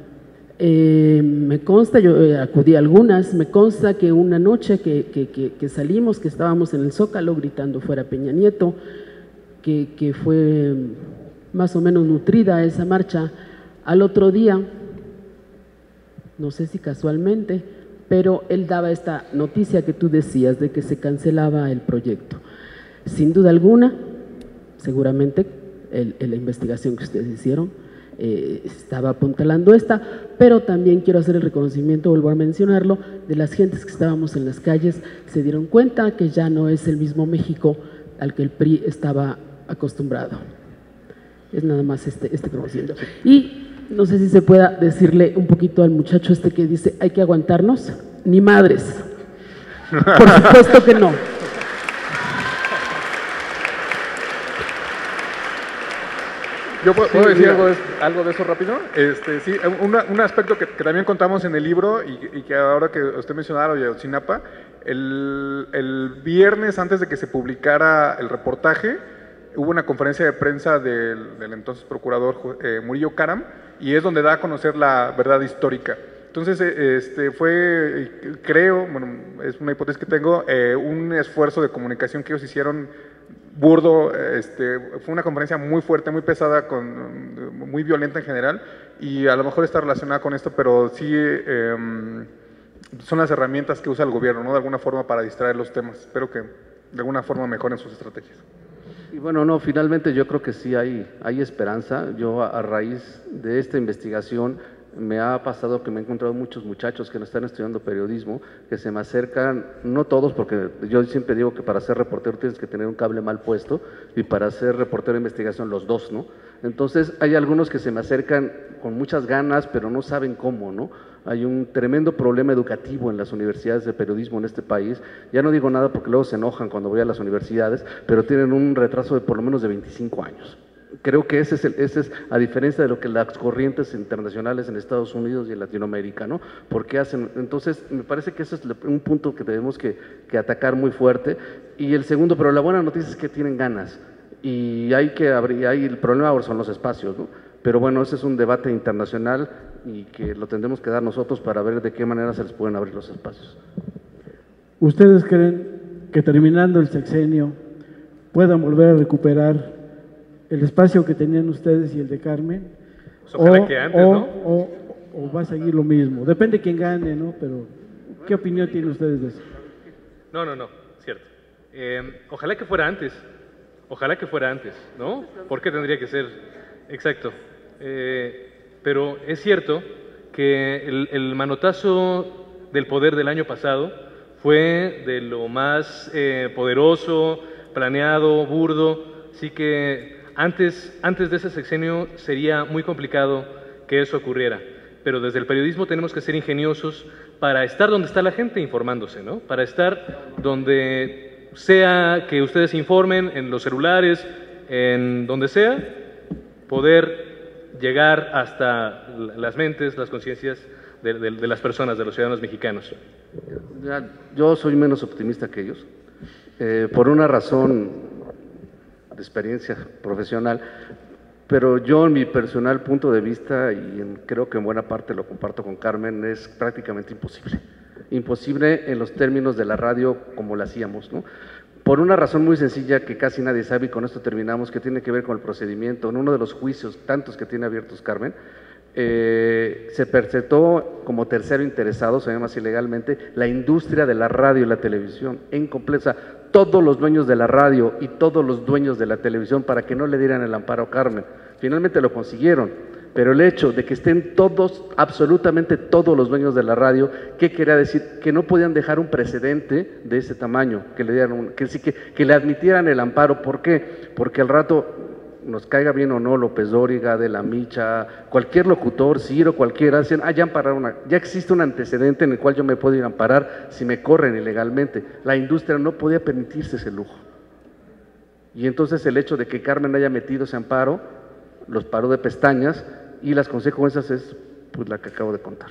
Me consta, yo acudí a algunas, me consta que una noche que salimos, que estábamos en el Zócalo gritando fuera Peña Nieto, que fue más o menos nutrida esa marcha. Al otro día, no sé si casualmente, pero él daba esta noticia que tú decías de que se cancelaba el proyecto. Sin duda alguna, seguramente la investigación que ustedes hicieron estaba apuntalando esta, pero también quiero hacer el reconocimiento, vuelvo a mencionarlo, de las gentes que estábamos en las calles, se dieron cuenta que ya no es el mismo México al que el PRI estaba acostumbrado. Es nada más este reconocimiento. Y no sé si se pueda decirle un poquito al muchacho que dice, hay que aguantarnos, ni madres. Por supuesto que no. Yo puedo decir mira. algo de eso rápido. Sí, un aspecto que también contamos en el libro y que ahora que usted mencionaba, Ayotzinapa, el viernes antes de que se publicara el reportaje, hubo una conferencia de prensa del entonces procurador Murillo Karam, y es donde da a conocer la verdad histórica. Entonces, creo, bueno, es una hipótesis que tengo, un esfuerzo de comunicación que ellos hicieron burdo. Fue una conferencia muy fuerte, muy pesada, muy violenta en general, y a lo mejor está relacionada con esto, pero sí son las herramientas que usa el gobierno, ¿no? De alguna forma para distraer los temas. Espero que de alguna forma mejoren sus estrategias. Y bueno, no, finalmente yo creo que sí hay esperanza. Yo a raíz de esta investigación me ha pasado que me he encontrado muchos muchachos que no están estudiando periodismo, que se me acercan, no todos, porque yo siempre digo que para ser reportero tienes que tener un cable mal puesto, y para ser reportero de investigación los dos, ¿no? Entonces hay algunos que se me acercan con muchas ganas, pero no saben cómo, ¿no? Hay un tremendo problema educativo en las universidades de periodismo en este país. Ya no digo nada porque luego se enojan cuando voy a las universidades, pero tienen un retraso de por lo menos de 25 años. Creo que ese es, a diferencia de lo que las corrientes internacionales en Estados Unidos y en Latinoamérica, ¿no? Porque hacen, entonces me parece que ese es un punto que tenemos que atacar muy fuerte. Y el segundo, pero la buena noticia es que tienen ganas, y hay que abrir, el problema ahora son los espacios, ¿no? Pero bueno, ese es un debate internacional y que lo tendremos que dar nosotros para ver de qué manera se les pueden abrir los espacios. ¿Ustedes creen que terminando el sexenio puedan volver a recuperar el espacio que tenían ustedes y el de Carmen? Pues ojalá que antes, ¿no? O va a seguir lo mismo. Depende de quién gane, ¿no? Pero, ¿qué opinión tienen ustedes de eso? No, cierto. Ojalá que fuera antes. Ojalá que fuera antes, ¿no? ¿Por qué tendría que ser? Exacto. Pero es cierto que el manotazo del poder del año pasado fue de lo más poderoso, planeado, burdo. Así que antes de ese sexenio sería muy complicado que eso ocurriera. Pero desde el periodismo tenemos que ser ingeniosos para estar donde está la gente informándose, ¿no? Para estar donde sea que ustedes informen, en los celulares, en donde sea, poder llegar hasta las mentes, las conciencias de las personas, de los ciudadanos mexicanos. Yo soy menos optimista que ellos, por una razón de experiencia profesional, pero yo en mi personal punto de vista, y creo que en buena parte lo comparto con Carmen, es prácticamente imposible. Imposible en los términos de la radio como la hacíamos, ¿no? Por una razón muy sencilla que casi nadie sabe, y con esto terminamos, que tiene que ver con el procedimiento. En uno de los juicios, tantos que tiene abiertos Carmen, se presentó como tercero interesado, se llama así legalmente, la industria de la radio y la televisión en completa, todos los dueños de la radio y todos los dueños de la televisión, para que no le dieran el amparo a Carmen. Finalmente lo consiguieron. Pero el hecho de que estén todos, absolutamente todos los dueños de la radio, ¿qué quería decir? Que no podían dejar un precedente de ese tamaño, que le dieran que le admitieran el amparo. ¿Por qué? Porque al rato, nos caiga bien o no, López Dóriga, De la Micha, cualquier locutor, Ciro, cualquiera, dicen, ya existe un antecedente en el cual yo me puedo ir a amparar si me corren ilegalmente. La industria no podía permitirse ese lujo. Y entonces el hecho de que Carmen haya metido ese amparo, los paró de pestañas, y las consecuencias es pues la que acabo de contar.